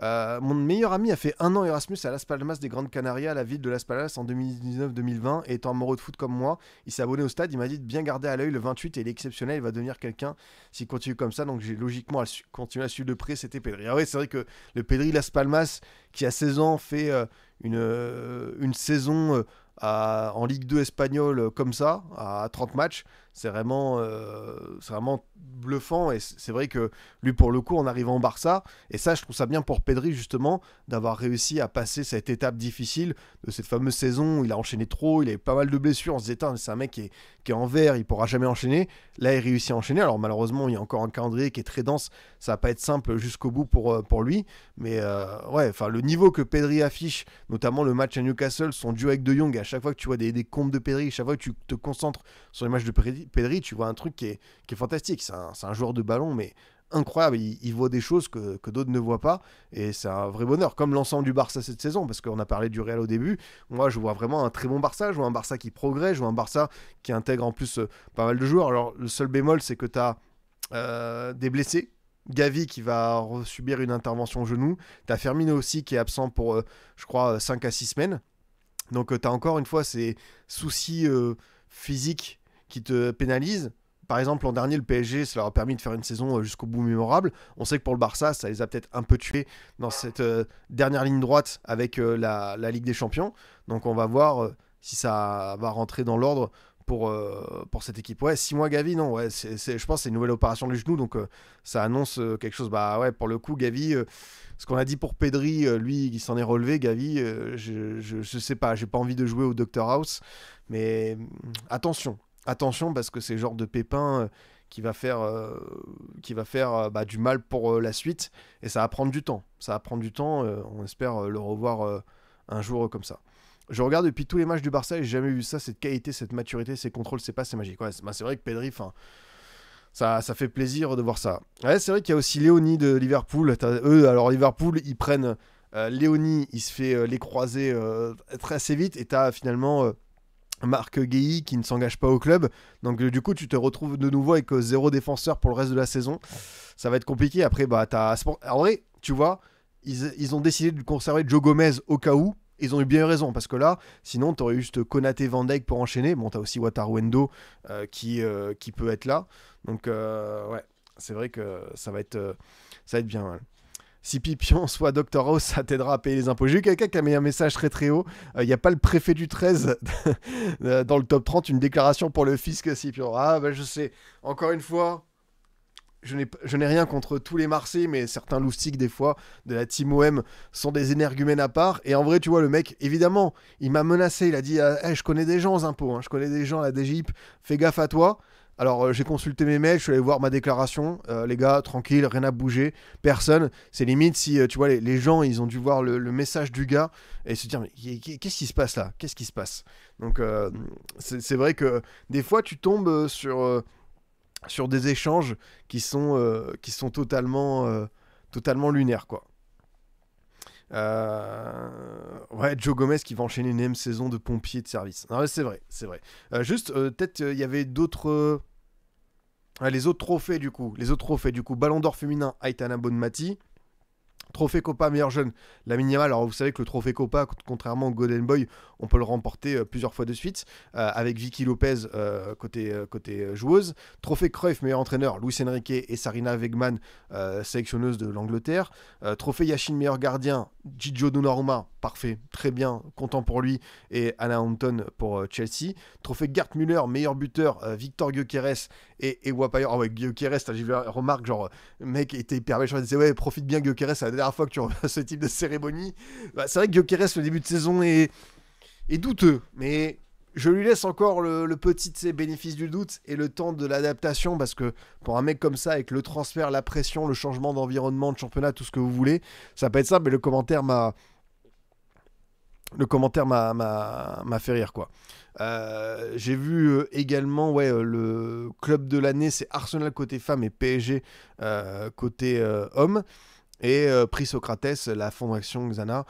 Mon meilleur ami a fait 1 an Erasmus à Las Palmas des Grandes Canaries, à la ville de Las Palmas en 2019-2020, et étant amoureux de foot comme moi, il s'est abonné au stade, il m'a dit de bien garder à l'œil le 28 et il est exceptionnel, il va devenir quelqu'un s'il continue comme ça, donc j'ai logiquement continué à suivre de près, c'était Pedri. Ah ouais, c'est vrai que le Pedri Las Palmas, qui a 16 ans, fait une saison en Ligue 2 espagnole comme ça, à 30 matchs, c'est vraiment bluffant. Et c'est vrai que lui, pour le coup, en arrivant au Barça, et ça, je trouve ça bien pour Pedri, justement, d'avoir réussi à passer cette étape difficile de cette fameuse saison où il a enchaîné trop, il avait pas mal de blessures. On se disait, c'est un mec qui est en vert, il pourra jamais enchaîner. Là, il réussit à enchaîner. Alors, malheureusement, il y a encore un calendrier qui est très dense, ça va pas être simple jusqu'au bout pour lui. Mais ouais, enfin, le niveau que Pedri affiche, notamment le match à Newcastle, son duo avec De Jong, à chaque fois que tu vois des comptes de Pedri, chaque fois que tu te concentres sur les matchs de Pedri, tu vois un truc qui est fantastique. C'est un joueur de ballon, mais incroyable. Il voit des choses que d'autres ne voient pas. Et c'est un vrai bonheur, comme l'ensemble du Barça cette saison, parce qu'on a parlé du Real au début. Moi, je vois vraiment un très bon Barça. Je vois un Barça qui progresse. Je vois un Barça qui intègre en plus pas mal de joueurs. Alors, le seul bémol, c'est que tu as des blessés. Gavi qui va subir une intervention au genou. Tu as Firmino aussi qui est absent pour, je crois, 5 à 6 semaines. Donc, tu as encore une fois ces soucis physiques qui te pénalisent. Par exemple, l'an dernier, le PSG, ça leur a permis de faire une saison jusqu'au bout mémorable. On sait que pour le Barça, ça les a peut-être un peu tués dans cette dernière ligne droite avec la Ligue des Champions. Donc on va voir si ça va rentrer dans l'ordre pour cette équipe. Ouais, 6 mois Gavi, non, ouais, je pense que c'est une nouvelle opération du genou, donc ça annonce quelque chose. Bah ouais, pour le coup, Gavi, ce qu'on a dit pour Pedri, lui, il s'en est relevé. Gavi, je sais pas, j'ai pas envie de jouer au Dr House, mais attention, parce que c'est le genre de pépin bah, du mal pour la suite. Et ça va prendre du temps. Ça va prendre du temps. On espère le revoir un jour comme ça. Je regarde depuis tous les matchs du Barça et j'ai jamais vu ça, cette qualité, cette maturité, ces contrôles, c'est magique. Ouais, c'est vrai que Pedri, ça fait plaisir de voir ça. Ouais, c'est vrai qu'il y a aussi Léoni de Liverpool. Alors Liverpool, ils prennent Léoni, il se fait les croiser très assez vite et t'as finalement Marc Guéhi qui ne s'engage pas au club. Donc du coup, tu te retrouves de nouveau avec zéro défenseur pour le reste de la saison. Ça va être compliqué. Après, bah, en vrai, tu vois, ils ont décidé de conserver Joe Gomez au cas où. Ils ont eu bien raison, parce que là, sinon, tu aurais juste Konaté, Van Dijk pour enchaîner. Bon, tu as aussi Wataru Endo qui peut être là. Donc, ouais, c'est vrai que ça va être bien mal. Si Pipion soit Dr House, ça t'aidera à payer les impôts. J'ai eu quelqu'un qui a mis un message très très haut. Il n'y a pas le préfet du 13 dans le top 30, une déclaration pour le fisc Scipion. Ah, bah je sais. Encore une fois, je n'ai rien contre tous les Marseillais, mais certains loustiques, des fois, de la Team OM, sont des énergumènes à part. Et en vrai, tu vois, le mec, évidemment, il m'a menacé. Il a dit hey, je connais des gens aux impôts, hein, je connais des gens à la DGIP, fais gaffe à toi. Alors, j'ai consulté mes mails, je suis allé voir ma déclaration. Les gars, tranquille, rien à bouger, personne. C'est limite si, tu vois, les gens, ils ont dû voir le message du gars et se dire mais qu'est-ce qui se passe là? Qu'est-ce qui se passe? Donc, c'est vrai que des fois, tu tombes sur des échanges qui sont totalement lunaires, quoi. Ouais, Joe Gomez qui va enchaîner une même saison de pompier de service. Non, c'est vrai. Juste, peut-être il y avait d'autres... les autres trophées du coup. Ballon d'or féminin, Aitana Bonmati. Trophée Copa meilleur jeune, Lamine Yamal. Alors vous savez que le trophée Copa, contrairement au Golden Boy, on peut le remporter plusieurs fois de suite, avec Vicky Lopez côté joueuse. Trophée Cruyff meilleur entraîneur, Luis Enrique et Sarina Wegman, sélectionneuse de l'Angleterre. Trophée Yashin meilleur gardien, Gigio Donnarumma, parfait, très bien, content pour lui, et Anna Hampton pour Chelsea. Trophée Gerd Müller meilleur buteur, Victor Gyökeres et Wapayor. Ah ouais, Gyökeres, j'ai vu une remarque genre le mec était hyper méchant, il disait ouais, profite bien Gyökeres, c'est la dernière fois que tu reviens ce type de cérémonie. Bah, c'est vrai que Gyökeres le début de saison est douteux, mais je lui laisse encore le petit bénéfice du doute et le temps de l'adaptation, parce que pour un mec comme ça, avec le transfert, la pression, le changement d'environnement, de championnat, tout ce que vous voulez, ça peut être ça, mais le commentaire m'a fait rire, quoi. J'ai vu également le club de l'année, c'est Arsenal côté femmes et PSG côté hommes. Et prix Socrates, la fondation Xana,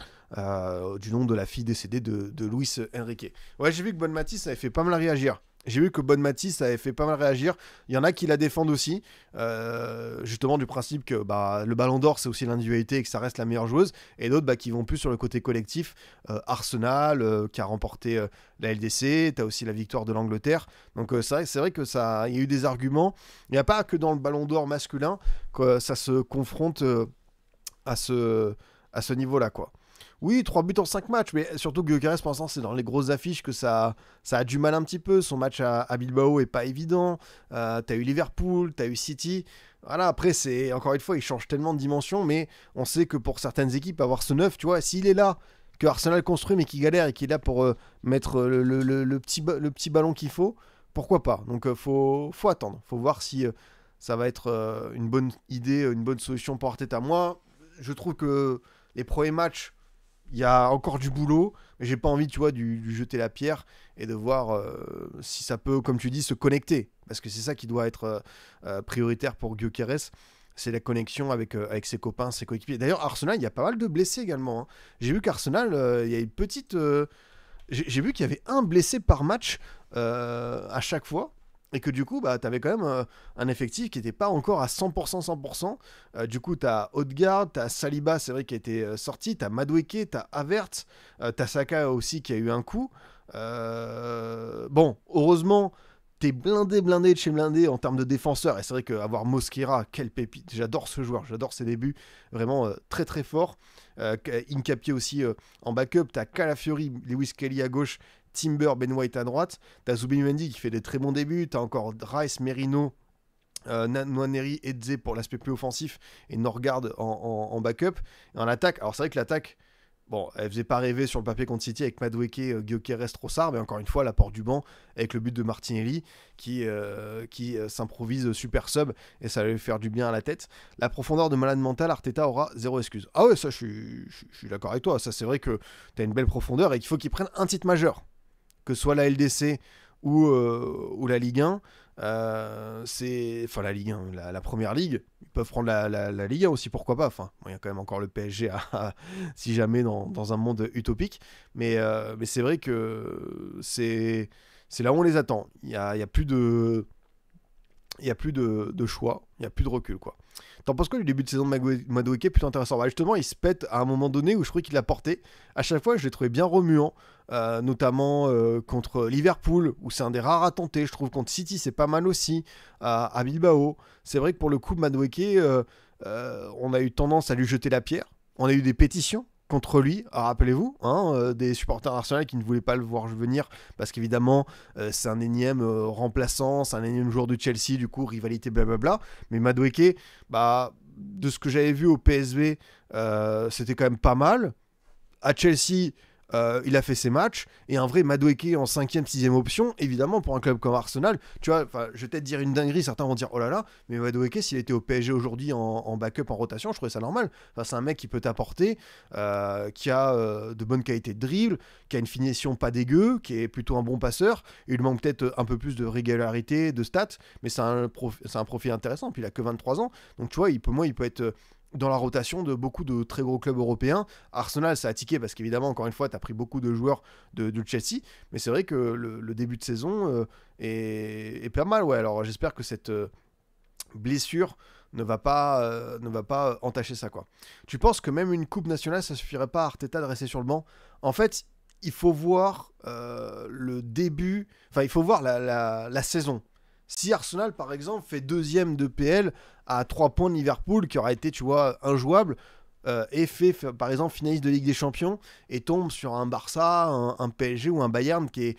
du nom de la fille décédée de Luis Enrique. Ouais, j'ai vu que Bonmati, ça avait fait pas mal réagir. Il y en a qui la défendent aussi, justement du principe que le Ballon d'Or, c'est aussi l'individualité et que ça reste la meilleure joueuse. Et d'autres qui vont plus sur le côté collectif. Arsenal, qui a remporté la LDC. Tu as aussi la victoire de l'Angleterre. Donc c'est vrai que ça, il y a eu des arguments. Il n'y a pas que dans le Ballon d'Or masculin que ça se confronte à ce niveau-là, quoi. Oui, 3 buts en 5 matchs, mais surtout que Gyökeres, pour l'instant, c'est dans les grosses affiches que ça a du mal un petit peu. Son match à Bilbao est pas évident. T'as eu Liverpool, t'as eu City. Voilà, après, encore une fois, il change tellement de dimension, mais on sait que pour certaines équipes, avoir ce 9, tu vois, s'il est là, que Arsenal construit, mais qui galère et qui est là pour mettre le petit ballon qu'il faut, pourquoi pas? Donc, faut attendre. Faut voir si ça va être une bonne idée, une bonne solution pour Arteta. Moi, je trouve que les premiers matchs, il y a encore du boulot, mais j'ai pas envie, tu vois, de jeter la pierre et de voir si ça peut, comme tu dis, se connecter. Parce que c'est ça qui doit être prioritaire pour Gyökeres, c'est la connexion avec ses copains, ses coéquipiers. D'ailleurs, Arsenal, il y a pas mal de blessés également, hein. J'ai vu qu'Arsenal, il y a une petite... j'ai vu qu'il y avait un blessé par match à chaque fois. Et que du coup, t'avais quand même un effectif qui n'était pas encore à 100%. Du coup, t'as Odegaard, t'as Saliba, c'est vrai, qui a été sorti, t'as Madueke, t'as Havertz, t'as Saka aussi qui a eu un coup. Bon, heureusement, t'es blindé de chez blindé en termes de défenseurs. Et c'est vrai qu'avoir Mosquera, quelle pépite. J'adore ce joueur, j'adore ses débuts. Vraiment très très fort. Hincapié aussi en backup. T'as Calafiori, Lewis Kelly à gauche, Timber, Ben White à droite. T'as Zubimendi qui fait des très bons débuts. T'as encore Rice, Merino, Nwaneri, Eze pour l'aspect plus offensif et Norgard en backup. Et en attaque, alors c'est vrai que l'attaque, Bon, elle faisait pas rêver sur le papier contre City avec Madueke, Gyökeres, Trossard, mais encore une fois, l'apport du banc avec le but de Martinelli qui s'improvise super sub et ça va lui faire du bien à la tête. La profondeur de malade mental, Arteta aura zéro excuse. Ah ouais, ça, je suis d'accord avec toi. Ça, c'est vrai que tu as une belle profondeur et qu'il faut qu'il prenne un titre majeur, que ce soit la LDC ou la Ligue 1. Enfin la Ligue 1, la première ligue, ils peuvent prendre la Ligue 1 aussi, pourquoi pas. Enfin, il y a quand même encore le PSG si jamais dans un monde utopique, mais c'est vrai que c'est là où on les attend. Il y a plus de choix, il n'y a plus de recul, quoi. T'en penses quoi du début de saison de Madueke? Plutôt intéressant. Bah, justement, il se pète à un moment donné où je trouvais qu'il l'a porté. À chaque fois, je l'ai trouvé bien remuant, notamment contre Liverpool, où c'est un des rares à tenter. Je trouve contre City, c'est pas mal aussi, à Bilbao. C'est vrai que pour le coup, Madueke, on a eu tendance à lui jeter la pierre. On a eu des pétitions contre lui, rappelez-vous, des supporters Arsenal qui ne voulaient pas le voir venir parce qu'évidemment c'est un énième remplaçant, c'est un énième joueur de Chelsea, du coup rivalité blablabla. Mais Madueke, bah, de ce que j'avais vu au PSV, c'était quand même pas mal. À Chelsea, il a fait ses matchs, et un vrai Madueke en 5e, 6e option, évidemment, pour un club comme Arsenal, tu vois, je vais peut-être dire une dinguerie, certains vont dire oh là là, mais Madueke, s'il était au PSG aujourd'hui en backup, en rotation, je trouvais ça normal. Enfin, c'est un mec qui peut t'apporter, qui a de bonnes qualités de dribble, qui a une finition pas dégueu, qui est plutôt un bon passeur. Il lui manque peut-être un peu plus de régularité, de stats, mais c'est un profil intéressant, puis il a que 23 ans, donc tu vois, il peut être dans la rotation de beaucoup de très gros clubs européens. Arsenal, ça a tiqué parce qu'évidemment, encore une fois, tu as pris beaucoup de joueurs de Chelsea, mais c'est vrai que le début de saison est pas mal. Ouais. Alors j'espère que cette blessure ne va pas entacher ça, quoi. Tu penses que même une coupe nationale, ça suffirait pas à Arteta de rester sur le banc? En fait, il faut voir le début, enfin il faut voir la saison. Si Arsenal, par exemple, fait deuxième de PL à 3 points de Liverpool, qui aurait été, tu vois, injouable, et fait, par exemple, finaliste de Ligue des Champions, et tombe sur un Barça, un PSG ou un Bayern qui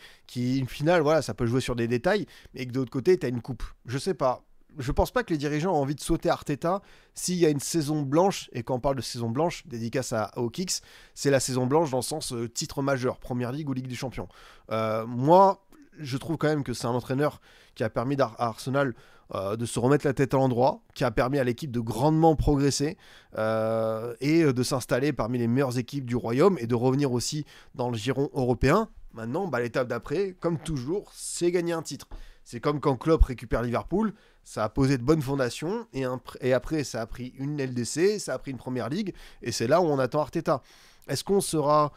une finale, voilà, ça peut jouer sur des détails, mais que de l'autre côté, tu as une coupe. Je sais pas. Je pense pas que les dirigeants ont envie de sauter Arteta s'il y a une saison blanche, et quand on parle de saison blanche, dédicace au Kicks, c'est la saison blanche dans le sens titre majeur, Première Ligue ou Ligue des Champions. Moi, je trouve quand même que c'est un entraîneur qui a permis à Arsenal de se remettre la tête à l'endroit, qui a permis à l'équipe de grandement progresser et de s'installer parmi les meilleures équipes du royaume et de revenir aussi dans le giron européen. Maintenant, bah, l'étape d'après, comme toujours, c'est gagner un titre. C'est comme quand Klopp récupère Liverpool, ça a posé de bonnes fondations et après ça a pris une LDC, ça a pris une Première Ligue et c'est là où on attend Arteta. Est-ce qu'on sera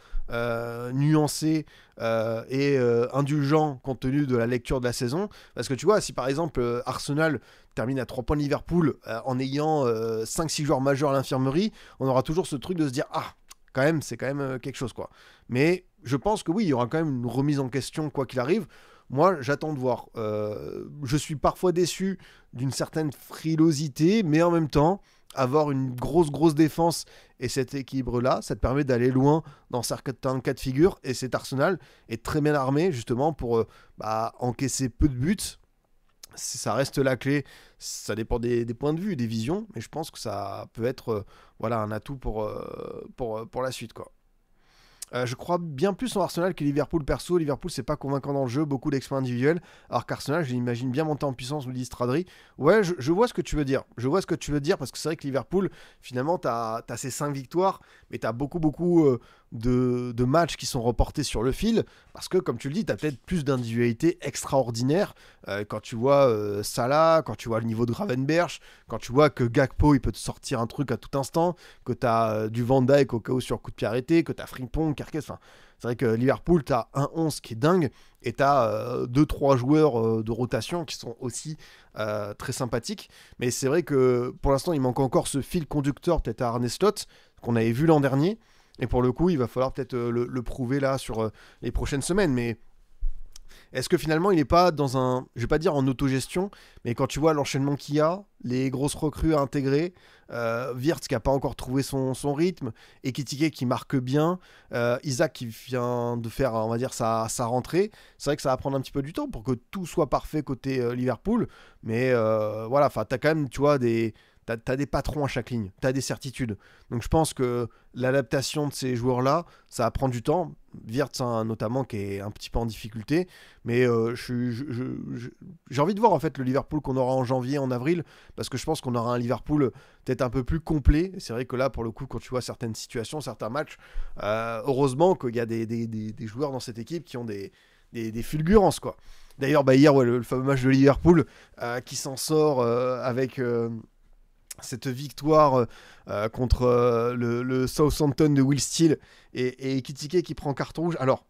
nuancé et indulgent compte tenu de la lecture de la saison? Parce que tu vois, si par exemple Arsenal termine à 3 points de Liverpool en ayant 5-6 joueurs majeurs à l'infirmerie, on aura toujours ce truc de se dire ah, quand même, c'est quand même quelque chose, quoi. Mais je pense que oui, il y aura quand même une remise en question quoi qu'il arrive. Moi, j'attends de voir. Je suis parfois déçu d'une certaine frilosité, mais en même temps, avoir une grosse défense et cet équilibre-là, ça te permet d'aller loin dans certains cas de figure. Et cet Arsenal est très bien armé, justement, pour encaisser peu de buts. Ça reste la clé. Ça dépend des points de vue, des visions, mais je pense que ça peut être voilà, un atout pour la suite, quoi. Je crois bien plus en Arsenal que Liverpool perso. Liverpool, c'est pas convaincant dans le jeu, beaucoup d'exploits individuels. Alors qu'Arsenal, je l'imagine bien monter en puissance, nous dit Stradri. Ouais, je vois ce que tu veux dire. Je vois ce que tu veux dire parce que c'est vrai que Liverpool, finalement, t'as ces 5 victoires, mais t'as beaucoup de matchs qui sont reportés sur le fil. Parce que, comme tu le dis, t'as peut-être plus d'individualité extraordinaire. Quand tu vois Salah, quand tu vois le niveau de Gravenberch, quand tu vois que Gakpo, il peut te sortir un truc à tout instant, que t'as du Van Dijk au cas où sur coup de pied arrêté, que t'as Frimpong, Carquez, enfin, c'est vrai que Liverpool, t'as un 11 qui est dingue, et t'as 2-3 joueurs de rotation qui sont aussi très sympathiques, mais c'est vrai que pour l'instant, il manque encore ce fil conducteur, peut-être à Arne Slot, qu'on avait vu l'an dernier, et pour le coup, il va falloir peut-être le prouver là sur les prochaines semaines, mais est-ce que finalement il n'est pas dans un, je vais pas dire en autogestion, mais quand tu vois l'enchaînement qu'il y a, les grosses recrues à intégrer, Wirtz qui n'a pas encore trouvé son rythme, Ekitike qui marque bien, Isaac qui vient de faire, on va dire, sa rentrée, c'est vrai que ça va prendre un petit peu du temps pour que tout soit parfait côté Liverpool, mais voilà, tu as quand même, tu vois, t'as des patrons à chaque ligne, t'as des certitudes. Donc je pense que l'adaptation de ces joueurs-là, ça va prendre du temps. Wirtz, hein, notamment, qui est un petit peu en difficulté. Mais j'ai envie de voir en fait le Liverpool qu'on aura en janvier, en avril, parce que je pense qu'on aura un Liverpool peut-être un peu plus complet. Et c'est vrai que là, pour le coup, quand tu vois certaines situations, certains matchs, heureusement qu'il y a des joueurs dans cette équipe qui ont des fulgurances, quoi. D'ailleurs, hier, le fameux match de Liverpool qui s'en sort avec cette victoire contre le Southampton de Will Steele et Ekitike qui prend carton rouge. Alors,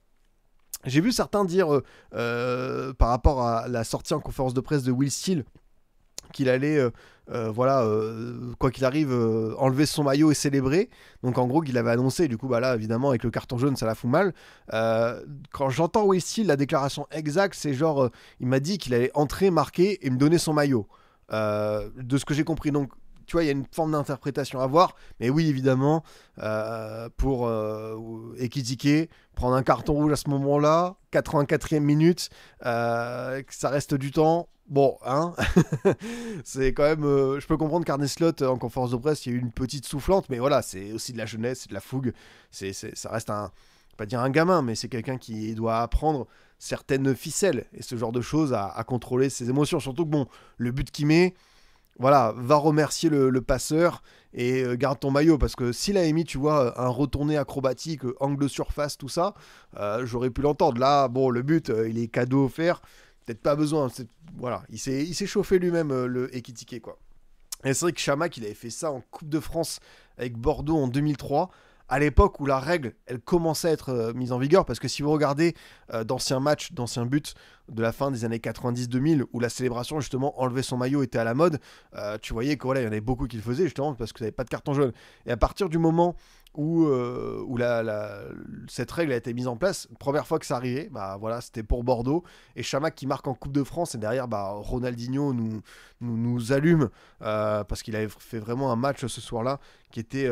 j'ai vu certains dire par rapport à la sortie en conférence de presse de Will Steele qu'il allait, quoi qu'il arrive, enlever son maillot et célébrer. Donc en gros, qu'il avait annoncé. Du coup, là, évidemment, avec le carton jaune, ça la fout mal. Quand j'entends Will Steele, la déclaration exacte, c'est genre, il m'a dit qu'il allait entrer, marquer et me donner son maillot. De ce que j'ai compris. Donc, tu vois, il y a une forme d'interprétation à voir. Mais oui, évidemment, pour Ekitike, prendre un carton rouge à ce moment-là, 84e minute, ça reste du temps. Bon, hein, c'est quand même... je peux comprendre qu'Arne Slot, en conférence de presse, il y a eu une petite soufflante, mais voilà, c'est aussi de la jeunesse, c'est de la fougue. Ça reste pas dire un gamin, mais c'est quelqu'un qui doit apprendre certaines ficelles et ce genre de choses à contrôler ses émotions. Surtout que, bon, le but qu'il met... Voilà, va remercier le passeur et garde ton maillot. Parce que s'il a mis, tu vois, un retourné acrobatique, angle surface, tout ça, j'aurais pu l'entendre. Là, bon, le but, il est cadeau offert. Peut-être pas besoin. Voilà, il s'est chauffé lui-même, le Ekitike, quoi. Et c'est vrai que Chamakh, il avait fait ça en Coupe de France avec Bordeaux en 2003. À l'époque où la règle, elle commençait à être mise en vigueur, parce que si vous regardez d'anciens matchs, d'anciens buts de la fin des années 90-2000, où la célébration, justement, enlever son maillot était à la mode, tu voyais qu'il y en avait beaucoup qui le faisaient, justement, parce que vous n'avez pas de carton jaune. Et à partir du moment où cette règle a été mise en place, première fois que ça arrivait, voilà, c'était pour Bordeaux, et Chamakh qui marque en Coupe de France, et derrière, Ronaldinho nous allume, parce qu'il avait fait vraiment un match ce soir-là, qui était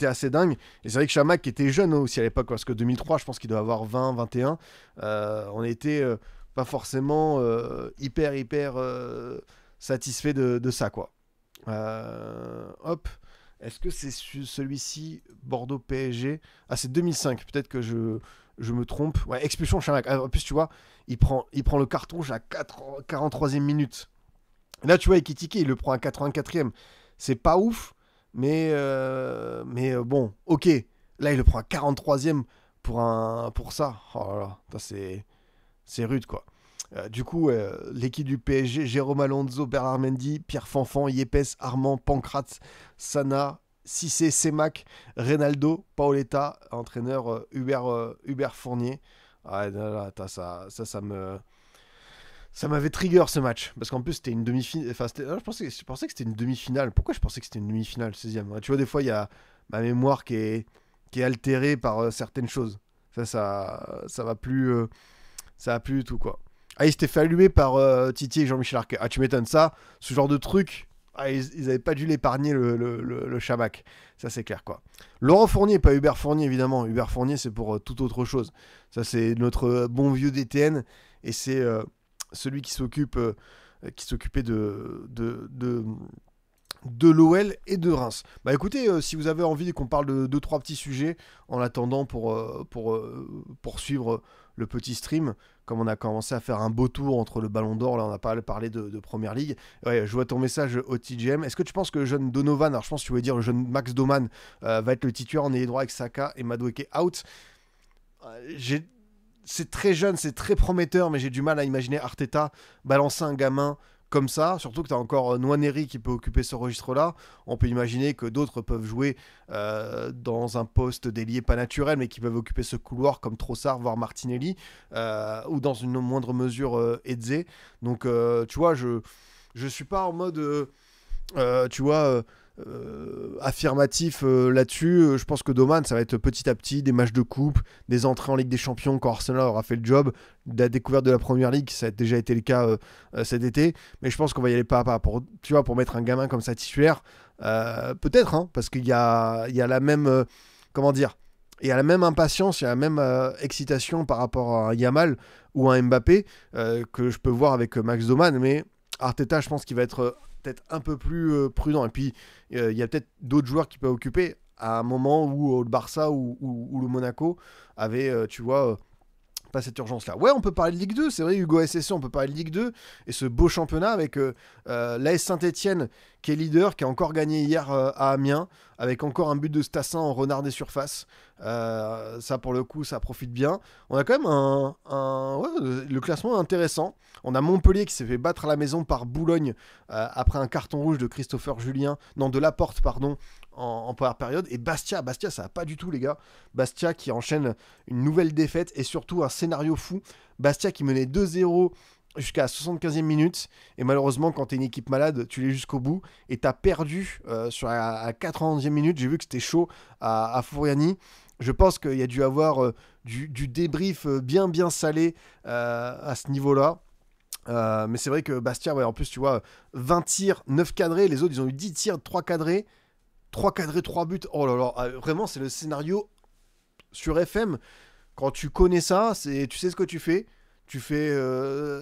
assez dingue. Et c'est vrai que Chamakh qui était jeune aussi à l'époque, parce que 2003, je pense qu'il doit avoir 20, 21. On était pas forcément hyper satisfait de ça, quoi. Hop. Est-ce que c'est celui-ci, Bordeaux PSG? Ah, c'est 2005. Peut-être que je me trompe. Ouais, expulsion Chamakh. En plus, tu vois, il prend le carton rouge à 43e minute. Et là, tu vois, Ekitike, il le prend à 84e. C'est pas ouf. Mais bon, ok. Là, il le prend à 43e pour ça. Oh là là, c'est rude, quoi. Du coup, l'équipe du PSG, Jérôme Alonso, Bernard Mendy, Pierre Fanfan, Yepes, Armand, Pancrate, Sana, Cissé, Semak, Reynaldo, Paoletta, entraîneur Hubert Fournier. Ah, là, ça m'avait trigger ce match, parce qu'en plus c'était une demi-finale. Enfin, je pensais que c'était une demi-finale. Pourquoi je pensais que c'était une demi-finale, 16e? Tu vois, des fois, il y a ma mémoire qui est altérée par certaines choses. Ça va plus. Ça va plus du tout, quoi. Ah, il s'était fait allumer par Titi et Jean-Michel Arquet. Ah, tu m'étonnes ça. Ce genre de truc, ils avaient pas dû l'épargner, le Chamakh. Ça, c'est clair, quoi. Laurent Fournier, pas Hubert Fournier, évidemment. Hubert Fournier, c'est pour toute autre chose. Ça, c'est notre bon vieux DTN. Et c'est celui qui s'occupait de l'OL et de Reims. Écoutez, si vous avez envie qu'on parle de 2-3 petits sujets en attendant pour poursuivre le petit stream, comme on a commencé à faire un beau tour entre le Ballon d'Or, là on n'a pas parlé de Première Ligue. Ouais, je vois ton message au TGM. Est-ce que tu penses que le jeune Donovan, alors je pense que tu voulais dire le jeune Max Doman, va être le titulaire en ailier droit avec Saka et Madueke out? C'est très jeune, c'est très prometteur, mais j'ai du mal à imaginer Arteta balancer un gamin comme ça, surtout que tu as encore Nwaneri qui peut occuper ce registre-là. On peut imaginer que d'autres peuvent jouer dans un poste d'ailier pas naturel, mais qui peuvent occuper ce couloir comme Trossard, voire Martinelli, ou dans une moindre mesure Eze. Donc, tu vois, je suis pas en mode, tu vois... affirmatif là-dessus. Je pense que Doman, ça va être petit à petit des matchs de coupe, des entrées en Ligue des Champions quand Arsenal aura fait le job, la découverte de la Première Ligue, ça a déjà été le cas cet été, mais je pense qu'on va y aller pas à pas pour mettre un gamin comme ça titulaire, peut-être, hein, parce qu'il y a la même comment dire, il y a la même impatience, il y a la même excitation par rapport à un Yamal ou un Mbappé que je peux voir avec Max Doman, mais Arteta, je pense qu'il va être peut-être un peu plus prudent. Et puis, il y a peut-être d'autres joueurs qui peuvent occuper à un moment où le Barça ou le Monaco avaient, tu vois, pas cette urgence-là. Ouais, on peut parler de Ligue 2, c'est vrai, Hugo SSC, on peut parler de Ligue 2, et ce beau championnat avec l'AS Saint-Etienne qui est leader, qui a encore gagné hier à Amiens, avec encore un but de Stassin en renard des surfaces. Ça, pour le coup, ça profite bien. On a quand même ouais, le classement est intéressant. On a Montpellier qui s'est fait battre à la maison par Boulogne après un carton rouge de Christopher Julien, non, de Laporte, pardon, en première période. Et Bastia, ça va pas du tout, les gars. Bastia qui enchaîne une nouvelle défaite et surtout un scénario fou. Bastia qui menait 2-0 jusqu'à la 75e minute, et malheureusement quand t'es une équipe malade tu l'es jusqu'au bout, et t'as perdu sur la 90e minute. J'ai vu que c'était chaud à Fouriani. Je pense qu'il y a dû avoir du débrief bien salé à ce niveau là. Mais c'est vrai que Bastia, ouais, en plus tu vois, 20 tirs, 9 cadrés, les autres ils ont eu 10 tirs, 3 cadrés, 3 buts. Oh là là, vraiment c'est le scénario sur FM. Quand tu connais ça, tu sais ce que tu fais. Tu fais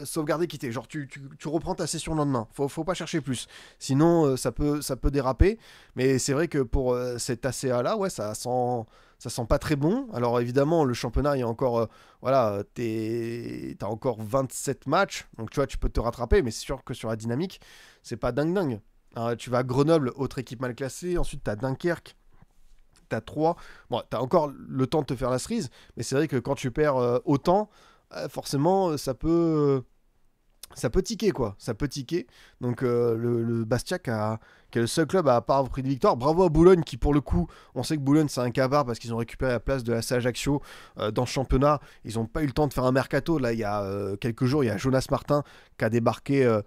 sauvegarder, quitter. Genre, tu reprends ta session le lendemain. Faut pas chercher plus. Sinon, ça peut déraper. Mais c'est vrai que pour cet ACA-là, ouais, ça sent pas très bon. Alors, évidemment, le championnat, il y a encore... voilà, t'as encore 27 matchs. Donc, tu vois, tu peux te rattraper. Mais c'est sûr que sur la dynamique, c'est pas dingue. Alors, tu vas à Grenoble, autre équipe mal classée. Ensuite, t'as Dunkerque. T'as 3. Bon, t'as encore le temps de te faire la cerise. Mais c'est vrai que quand tu perds autant... forcément ça peut tiquer, quoi, ça peut tiquer. Donc le Bastia qui est le seul club à pas avoir pris de victoire. Bravo à Boulogne qui, pour le coup, on sait que Boulogne c'est un cavard parce qu'ils ont récupéré la place de la Ajaccio dans ce championnat. Ils n'ont pas eu le temps de faire un mercato. Là il y a quelques jours, il y a Jonas Martin qui a débarqué,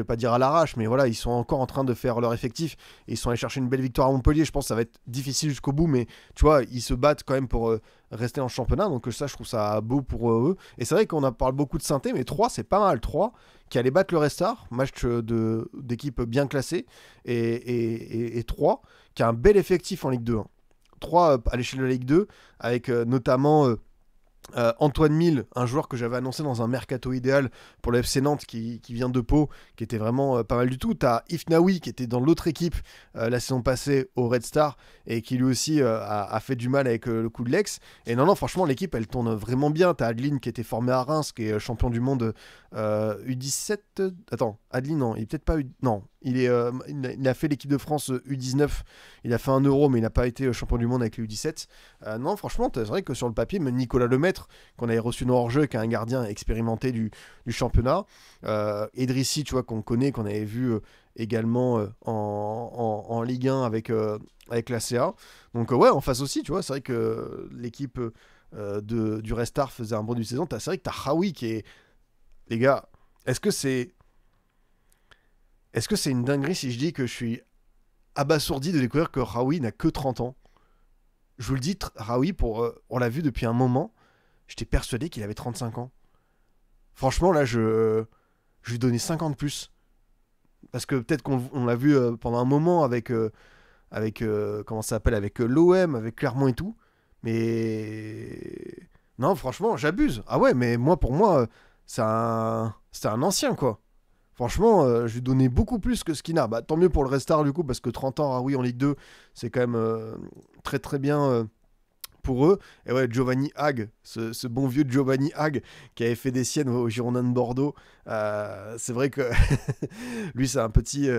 pas dire à l'arrache, mais voilà, ils sont encore en train de faire leur effectif et ils sont allés chercher une belle victoire à Montpellier. Je pense que ça va être difficile jusqu'au bout, mais tu vois, ils se battent quand même pour rester en championnat. Donc ça, je trouve ça beau pour eux. Et c'est vrai qu'on parle beaucoup de Saint-Étienne, mais 3, c'est pas mal. 3 qui allait battre le Restart, match d'équipe bien classée, et 3 qui a un bel effectif en Ligue 2. 3 à l'échelle de la Ligue 2, avec notamment... Antoine Mille, un joueur que j'avais annoncé dans un mercato idéal pour le FC Nantes qui vient de Pau, qui était vraiment pas mal du tout. T'as Ifnaoui qui était dans l'autre équipe la saison passée au Red Star et qui lui aussi a fait du mal avec le coup de l'ex. Et non, franchement, l'équipe elle tourne vraiment bien. T'as Adeline qui était formé à Reims, qui est champion du monde U17. Attends, Adeline, non, il est peut-être pas non. Il a fait l'équipe de France U19, il a fait un Euro, mais il n'a pas été champion du monde avec les U17. Non, franchement, c'est vrai que sur le papier, même Nicolas Lemaître, qu'on avait reçu dans hors-jeu, qui est un gardien expérimenté du championnat, Edrissi, tu vois, qu'on connaît, qu'on avait vu également en Ligue 1 avec l'ACA. Donc ouais, en face aussi, tu vois, c'est vrai que l'équipe du Restart faisait un bon début de saison. C'est vrai que t'as Raoui qui est... Les gars, est-ce que c'est une dinguerie si je dis que je suis abasourdi de découvrir que Raoui n'a que 30 ans? Je vous le dis, Raoui, on l'a vu depuis un moment, j'étais persuadé qu'il avait 35 ans. Franchement, là, je lui donnais 50 de plus. Parce que peut-être qu'on l'a vu pendant un moment avec comment ça s'appelle, avec l'OM, avec Clermont et tout. Mais non, franchement, j'abuse. Ah ouais, mais pour moi, c'est un ancien, quoi. Franchement, je lui donnais beaucoup plus que ce qu'il a. Bah, tant mieux pour le Restart du coup, parce que 30 ans, Raoui en Ligue 2, c'est quand même très très bien pour eux. Et ouais, Giovanni Hag, ce bon vieux Giovanni Hag, qui avait fait des siennes au Girondins de Bordeaux. C'est vrai que lui, c'est un petit...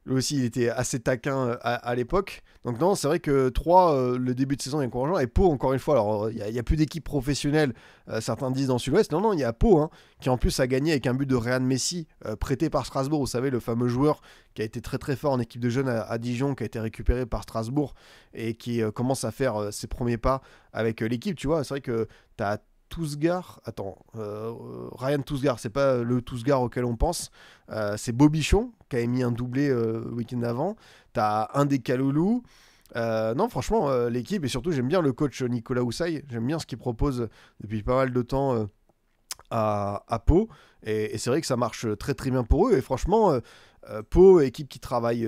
lui aussi, il était assez taquin à l'époque. Donc non, c'est vrai que 3, le début de saison est encourageant. Et Pau, encore une fois, alors il n'y a plus d'équipe professionnelle, certains disent dans le Sud-Ouest. Non, il y a Pau, hein, qui en plus a gagné avec un but de Ryan Messi, prêté par Strasbourg. Vous savez, le fameux joueur qui a été très très fort en équipe de jeunes à Dijon, qui a été récupéré par Strasbourg et qui commence à faire ses premiers pas avec l'équipe. Tu vois, c'est vrai que tu as Tousgar, Ryan Tousgar, c'est pas le Tousgar auquel on pense, c'est Bobichon qui a mis un doublé le week-end avant. T'as un des Kaloulou. Non, franchement, l'équipe, et surtout j'aime bien le coach Nicolas Houssaye, j'aime bien ce qu'il propose depuis pas mal de temps à Pau, et c'est vrai que ça marche très très bien pour eux. Et franchement, Pau, équipe qui travaille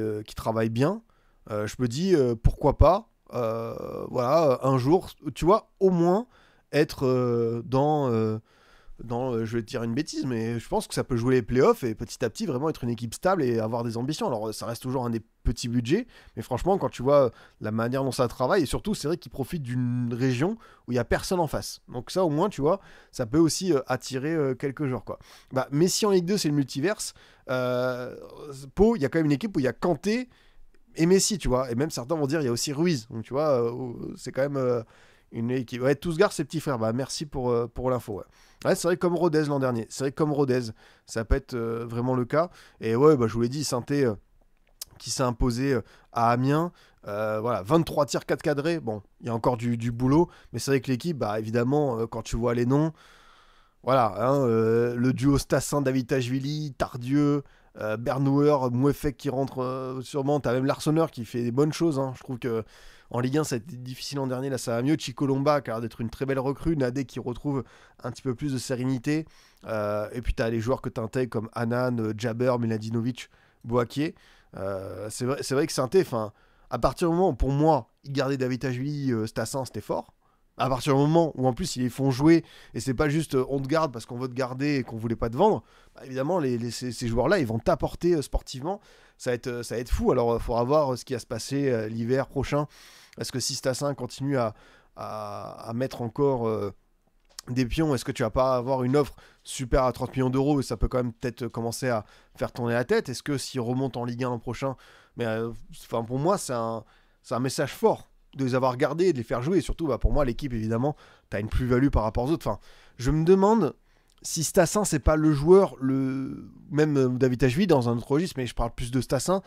bien, je me dis pourquoi pas, voilà, un jour, tu vois, au moins être je vais te dire une bêtise, mais je pense que ça peut jouer les playoffs et petit à petit vraiment être une équipe stable et avoir des ambitions. Alors ça reste toujours un des petits budgets, mais franchement quand tu vois la manière dont ça travaille, et surtout c'est vrai qu'ils profitent d'une région où il n'y a personne en face. Donc ça au moins tu vois, ça peut aussi attirer quelques joueurs quoi. Bah, Messi en Ligue 2 c'est le multiverse. Pau, il y a quand même une équipe où il y a Kanté et Messi, tu vois, et même certains vont dire il y a aussi Ruiz. Donc tu vois, c'est quand même une équipe. Ouais, Tousgar, ses petits frères. Bah merci pour l'info. Ouais. Ouais, c'est vrai comme Rodez l'an dernier. C'est vrai comme Rodez, ça peut être vraiment le cas. Et ouais, bah, je vous l'ai dit, Sainté qui s'est imposé à Amiens. Voilà, 23 tirs 4 cadrés. Bon, il y a encore du boulot, mais c'est vrai que l'équipe, bah évidemment, quand tu vois les noms, voilà, hein, le duo Stassin-David-Tachvili, Tardieu, Bernouer, Mouefek qui rentre sûrement. T'as même Larsonneur qui fait des bonnes choses. Hein. Je trouve que en Ligue 1, ça a été difficile l'an dernier. Là, ça va mieux. Chico Lomba, qui a l'air d'être une très belle recrue. Nadé qui retrouve un petit peu plus de sérénité. Et puis, t'as les joueurs que t'intègres comme Hanan, Jaber, Miladinovic, Boakier. C'est vrai que Sainté, à partir du moment où, pour moi, il gardait David Tachvili, Stassin, c'était fort. À partir du moment où en plus ils les font jouer et c'est pas juste on te garde parce qu'on veut te garder et qu'on voulait pas te vendre, bah, évidemment ces joueurs-là ils vont t'apporter sportivement, ça va être fou. Alors il faudra voir ce qui va se passer l'hiver prochain. Est-ce que si Stassin continue à mettre encore des pions, est-ce que tu vas pas avoir une offre super à 30 millions d'euros et ça peut quand même peut-être commencer à faire tourner la tête? Est-ce que s'il remonte en Ligue 1 l'an prochain, mais pour moi c'est un message fort de les avoir gardés et de les faire jouer. Et surtout, bah, pour moi, l'équipe, évidemment, tu as une plus-value par rapport aux autres. Je me demande si Stassin, c'est pas le joueur, même David Tachvili dans un autre registre, mais je parle plus de Stassin,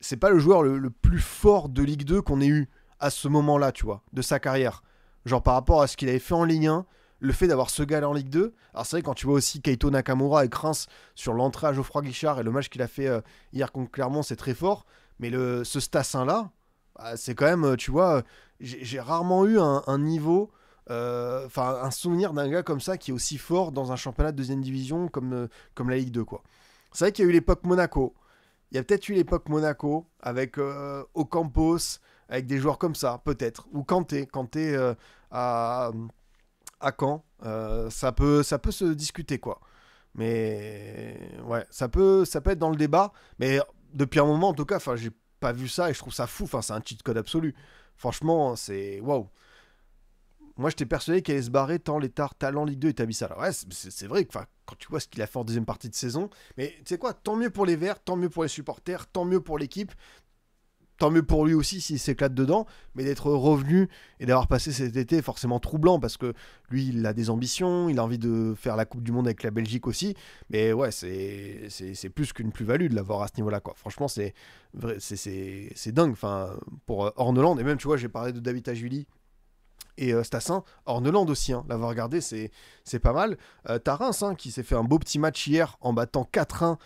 c'est pas le joueur le plus fort de Ligue 2 qu'on ait eu à ce moment-là, tu vois, de sa carrière. Genre par rapport à ce qu'il avait fait en Ligue 1, le fait d'avoir ce gars-là en Ligue 2. Alors c'est vrai, quand tu vois aussi Keito Nakamura et Reims sur l'entrée à Geoffroy Guichard et le match qu'il a fait hier contre Clermont, c'est très fort. Mais ce Stassin-là, bah, c'est quand même, tu vois, j'ai rarement eu un niveau, un souvenir d'un gars comme ça qui est aussi fort dans un championnat de deuxième division comme la Ligue 2, quoi. C'est vrai qu'il y a eu l'époque Monaco. Il y a peut-être eu l'époque Monaco avec Ocampos, avec des joueurs comme ça, peut-être. Ou Kanté à, à Caen. Ça peut se discuter, quoi. Mais ouais, ça peut être dans le débat. Mais depuis un moment, en tout cas, j'ai pas vu ça et je trouve ça fou. C'est un cheat code absolu. Franchement, c'est waouh. Moi, j'étais persuadé qu'il allait se barrer tant l'état talent Ligue 2 établit ça. Alors, ouais, c'est vrai que quand tu vois ce qu'il a fait en deuxième partie de saison, mais tu sais quoi, tant mieux pour les Verts, tant mieux pour les supporters, tant mieux pour l'équipe, tant mieux pour lui aussi s'il s'éclate dedans, mais d'être revenu et d'avoir passé cet été forcément troublant parce que lui, il a des ambitions, il a envie de faire la Coupe du Monde avec la Belgique aussi, mais ouais, c'est plus qu'une plus-value de l'avoir à ce niveau-là, quoi. Franchement, c'est dingue, pour Orneland, et même, tu vois, j'ai parlé de David Tachvili et Stassin, Orneland aussi, hein, l'avoir regardé, c'est pas mal. T'as Reims qui s'est fait un beau petit match hier en battant 4-1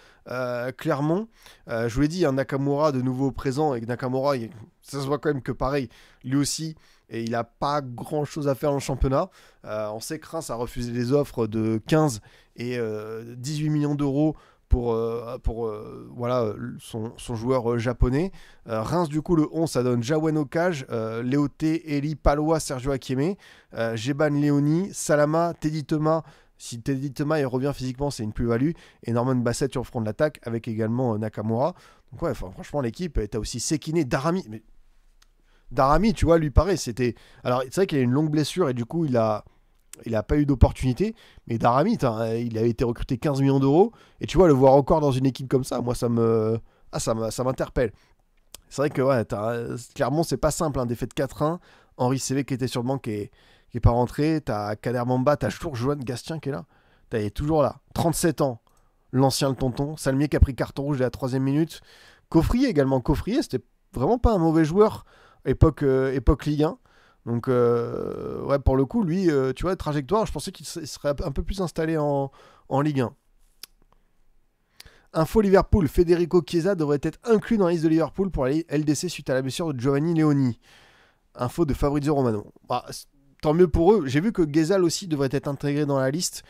Clermont. Je vous l'ai dit, Nakamura de nouveau présent, et Nakamura, ça se voit quand même que pareil, lui aussi, et il n'a pas grand chose à faire dans le championnat. On sait que Reims a refusé les offres de 15 et 18 millions d'euros pour voilà, son joueur japonais. Reims, du coup, le 11, ça donne Jawen Okage, Léoté, Eli, Palois, Sergio Akieme, Jeban Léoni, Salama, Teddy Thomas. Si Teddy Thomas il revient physiquement, c'est une plus-value. Et Norman Bassett sur le front de l'attaque avec également Nakamura. Donc ouais, franchement, l'équipe, t'as aussi Sekine, Darami. Mais Darami, tu vois, lui, pareil, c'était... Alors, c'est vrai qu'il a une longue blessure et du coup, il a pas eu d'opportunité, mais Darami, il a été recruté 15 millions d'euros, et tu vois, le voir encore dans une équipe comme ça, moi, ça m'interpelle. C'est vrai que, ouais, clairement, c'est pas simple, hein, défaite 4-1, Henri CV qui était sur le banc, qui est pas rentré, t'as Kader Mamba, t'as toujours Joanne Gastien qui est là, il est toujours là, 37 ans, l'ancien le tonton, Salmier qui a pris carton rouge à la 3e minute, Coffrier également, c'était vraiment pas un mauvais joueur, époque Ligue 1. Donc, ouais, pour le coup, lui, tu vois, trajectoire, je pensais qu'il serait un peu plus installé en Ligue 1. Info Liverpool, Federico Chiesa devrait être inclus dans la liste de Liverpool pour la LDC suite à la blessure de Giovanni Leoni. Info de Fabrizio Romano. Bah, tant mieux pour eux. J'ai vu que Ghezal aussi devrait être intégré dans la liste.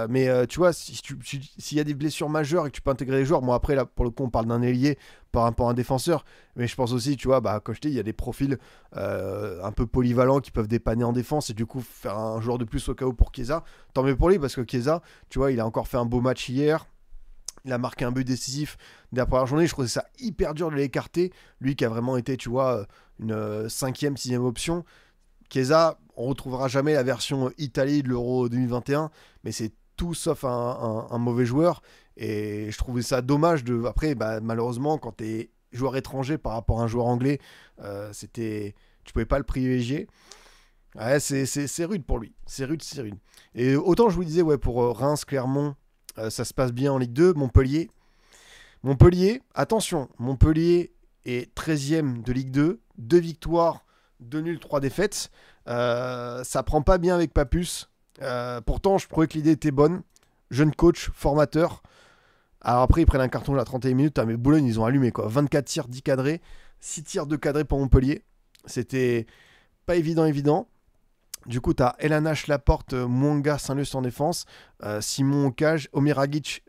Mais tu vois, s'il y a des blessures majeures et que tu peux intégrer les joueurs, bon après là pour le coup on parle d'un ailier par rapport à un défenseur, mais je pense aussi, tu vois, bah comme je t'ai dit, il y a des profils un peu polyvalents qui peuvent dépanner en défense et du coup faire un joueur de plus au cas où pour Chiesa. Tant mieux pour lui parce que Chiesa, tu vois, il a encore fait un beau match hier. Il a marqué un but décisif dès la première journée. Je trouvais ça hyper dur de l'écarter. Lui qui a vraiment été, tu vois, une cinquième, sixième option. Chiesa, on retrouvera jamais la version Italie de l'Euro 2021, mais c'est tout sauf un mauvais joueur. Et je trouvais ça dommage de. Après, bah, malheureusement, quand tu es joueur étranger par rapport à un joueur anglais, tu pouvais pas le privilégier. Ouais, c'est rude pour lui. C'est rude, c'est rude. Et autant je vous disais, ouais, pour Reims, Clermont, ça se passe bien en Ligue 2. Montpellier, attention, Montpellier est 13e de Ligue 2, 2 victoires, 2 nuls, 3 défaites. Ça prend pas bien avec Papus. Pourtant, je trouvais que l'idée était bonne. Jeune coach, formateur. Alors après, ils prennent un carton à la 31 minutes. Mais Boulogne, ils ont allumé quoi. 24 tirs, 10 cadrés. 6 tirs, 2 cadrés pour Montpellier. C'était pas évident. Du coup, tu as Elanache, Laporte, Mwanga, Saint-Luc en défense, Simon Cage, Omiragic,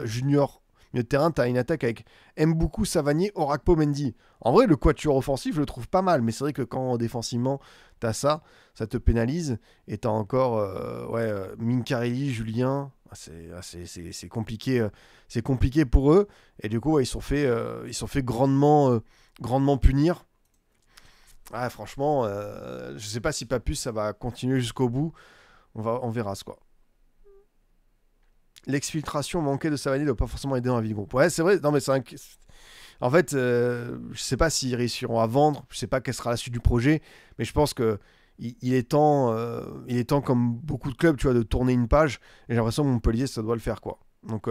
Junior, milieu de terrain. Tu as une attaque avec Mboukou, Savanier, Orakpo, Mendy. En vrai, le quatuor offensif, je le trouve pas mal, mais c'est vrai que quand défensivement, tu as ça te pénalise. Et tu as encore Minkarelli, Julien. C'est compliqué, c'est compliqué pour eux. Et du coup, ouais, ils sont fait grandement punir. Ouais, franchement, je sais pas si Papus ça va continuer jusqu'au bout. On verra ce quoi. L'exfiltration manquée de Savani ne doit pas forcément aider dans la vie de groupe. Ouais, c'est vrai. Non, mais en fait, je sais pas s'ils réussiront à vendre. Je sais pas quelle sera la suite du projet. Mais je pense que il est temps, comme beaucoup de clubs, tu vois, de tourner une page. Et j'ai l'impression que Montpellier, ça doit le faire, quoi. Donc,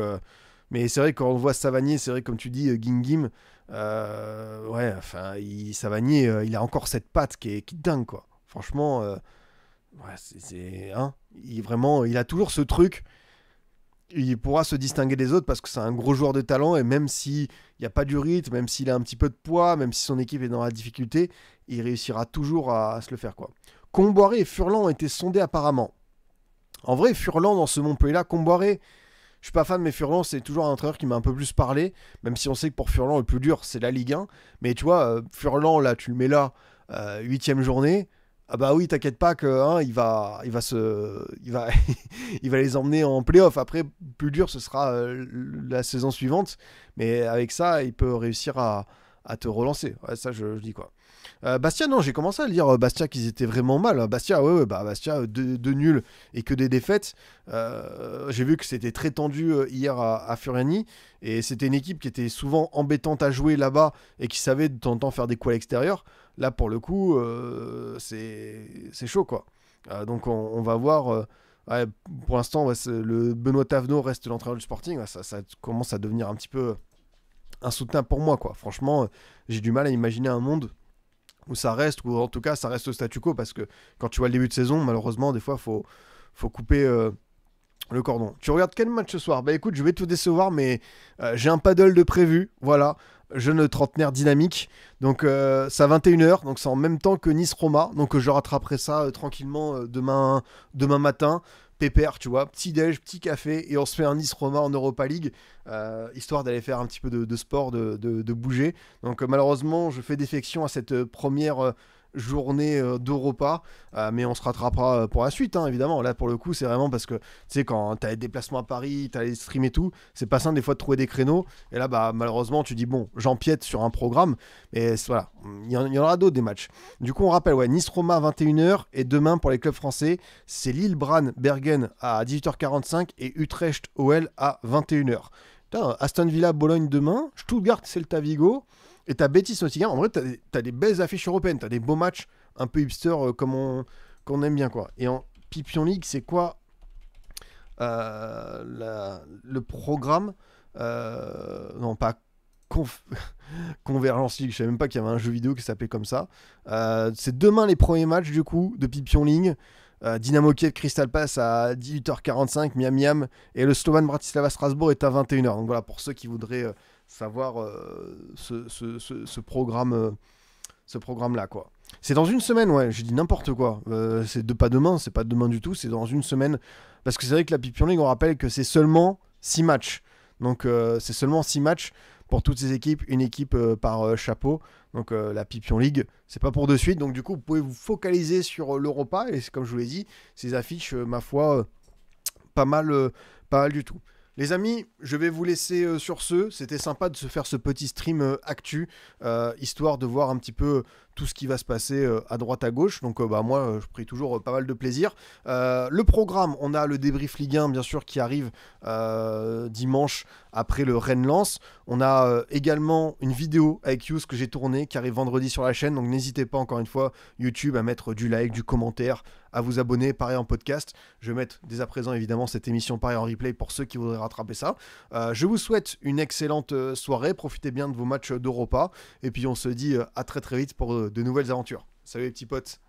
mais c'est vrai que quand on voit Savanier, c'est vrai comme tu dis, Guinguim, ouais, enfin, Savanier, il a encore cette patte qui est dingue, quoi. Franchement, ouais, il a toujours ce truc. Il pourra se distinguer des autres parce que c'est un gros joueur de talent et même s'il n'y a pas du rythme, même s'il a un petit peu de poids, même si son équipe est dans la difficulté, il réussira toujours à se le faire, quoi. Comboiré et Furlan ont été sondés apparemment. En vrai, Furlan dans ce Montpellier-là, Comboiré, je suis pas fan, mais Furlan, c'est toujours un entraîneur qui m'a un peu plus parlé, même si on sait que pour Furlan, le plus dur, c'est la Ligue 1. Mais tu vois, Furlan, là, tu le mets là, 8e journée. Ah bah oui, t'inquiète pas que il va il va les emmener en play-off. Après, plus dur, ce sera la saison suivante. Mais avec ça, il peut réussir à te relancer. Ouais, ça, je dis quoi. Bastia, non, j'ai commencé à le dire, Bastia, qu'ils étaient vraiment mal. Bastia, Bastia, deux nuls et que des défaites. J'ai vu que c'était très tendu hier à Furiani. Et c'était une équipe qui était souvent embêtante à jouer là-bas et qui savait de temps en temps faire des coups à l'extérieur. Là, pour le coup, c'est chaud, quoi. Donc, on va voir. Ouais, pour l'instant, le Benoît Tavenot reste l'entraîneur du Sporting. Ouais, ça commence à devenir un petit peu insoutenable pour moi, quoi. Franchement, j'ai du mal à imaginer un monde où ça reste, ou en tout cas ça reste au statu quo, parce que quand tu vois le début de saison, malheureusement, des fois, faut couper le cordon. Tu regardes quel match ce soir? Bah écoute, je vais te décevoir, mais j'ai un paddle de prévu, voilà, jeune trentenaire dynamique, donc c'est à 21h, donc c'est en même temps que Nice-Roma, donc je rattraperai ça tranquillement demain matin. Pépère, tu vois, petit déj, petit café, et on se fait un Nice-Roma en Europa League, histoire d'aller faire un petit peu de sport, de bouger. Donc malheureusement, je fais défection à cette première journée d'Europa, mais on se rattrapera pour la suite, hein, évidemment. Là, pour le coup, c'est vraiment parce que, tu sais, quand t'as des déplacements à Paris, t'as les streams et tout, c'est pas simple des fois de trouver des créneaux, et là, bah, malheureusement, tu dis, bon, j'empiète sur un programme, mais voilà, il y en aura d'autres des matchs. Du coup, on rappelle, ouais, Nice-Roma à 21h, et demain, pour les clubs français, c'est Lille-Brann-Bergen à 18h45, et Utrecht-OL à 21h. Putain, Aston Villa-Bologne demain, Stuttgart-Celta-Vigo, et t'as Betis-Nottingham. En vrai, t'as des belles affiches européennes, t'as des beaux matchs un peu hipster comme qu'on aime bien, quoi. Et en Pipion League, c'est quoi le programme? Non, pas Convergence League, je savais même pas qu'il y avait un jeu vidéo qui s'appelait comme ça. C'est demain les premiers matchs du coup de Pipion League. Dynamo Kiev Crystal Palace à 18h45, Miam et le Slovan Bratislava Strasbourg est à 21h. Donc voilà, pour ceux qui voudraient savoir ce programme là, quoi. C'est dans une semaine, ouais, j'ai dit n'importe quoi. Pas demain, c'est pas demain du tout, c'est dans une semaine. Parce que c'est vrai que la Pipion League, on rappelle que c'est seulement 6 matchs. Donc c'est seulement 6 matchs pour toutes ces équipes, une équipe par chapeau. Donc la Pipion League, c'est pas pour de suite. Donc du coup, vous pouvez vous focaliser sur l'Europa. Et comme je vous l'ai dit, ces affiches, ma foi, pas mal du tout. Les amis, je vais vous laisser sur ce. C'était sympa de se faire ce petit stream actu, histoire de voir un petit peu tout ce qui va se passer à droite à gauche. Donc moi, je pris toujours pas mal de plaisir. Le programme, on a le débrief Ligue 1, bien sûr, qui arrive dimanche après le Rennes-Lens. On a également une vidéo avec Yous que j'ai tournée, qui arrive vendredi sur la chaîne. Donc n'hésitez pas, encore une fois, YouTube, à mettre du like, du commentaire, à vous abonner, pareil en podcast. Je vais mettre dès à présent, évidemment, cette émission pareil en replay pour ceux qui voudraient rattraper ça. Je vous souhaite une excellente soirée. Profitez bien de vos matchs d'Europa. Et puis on se dit à très très vite pour de nouvelles aventures. Salut les petits potes.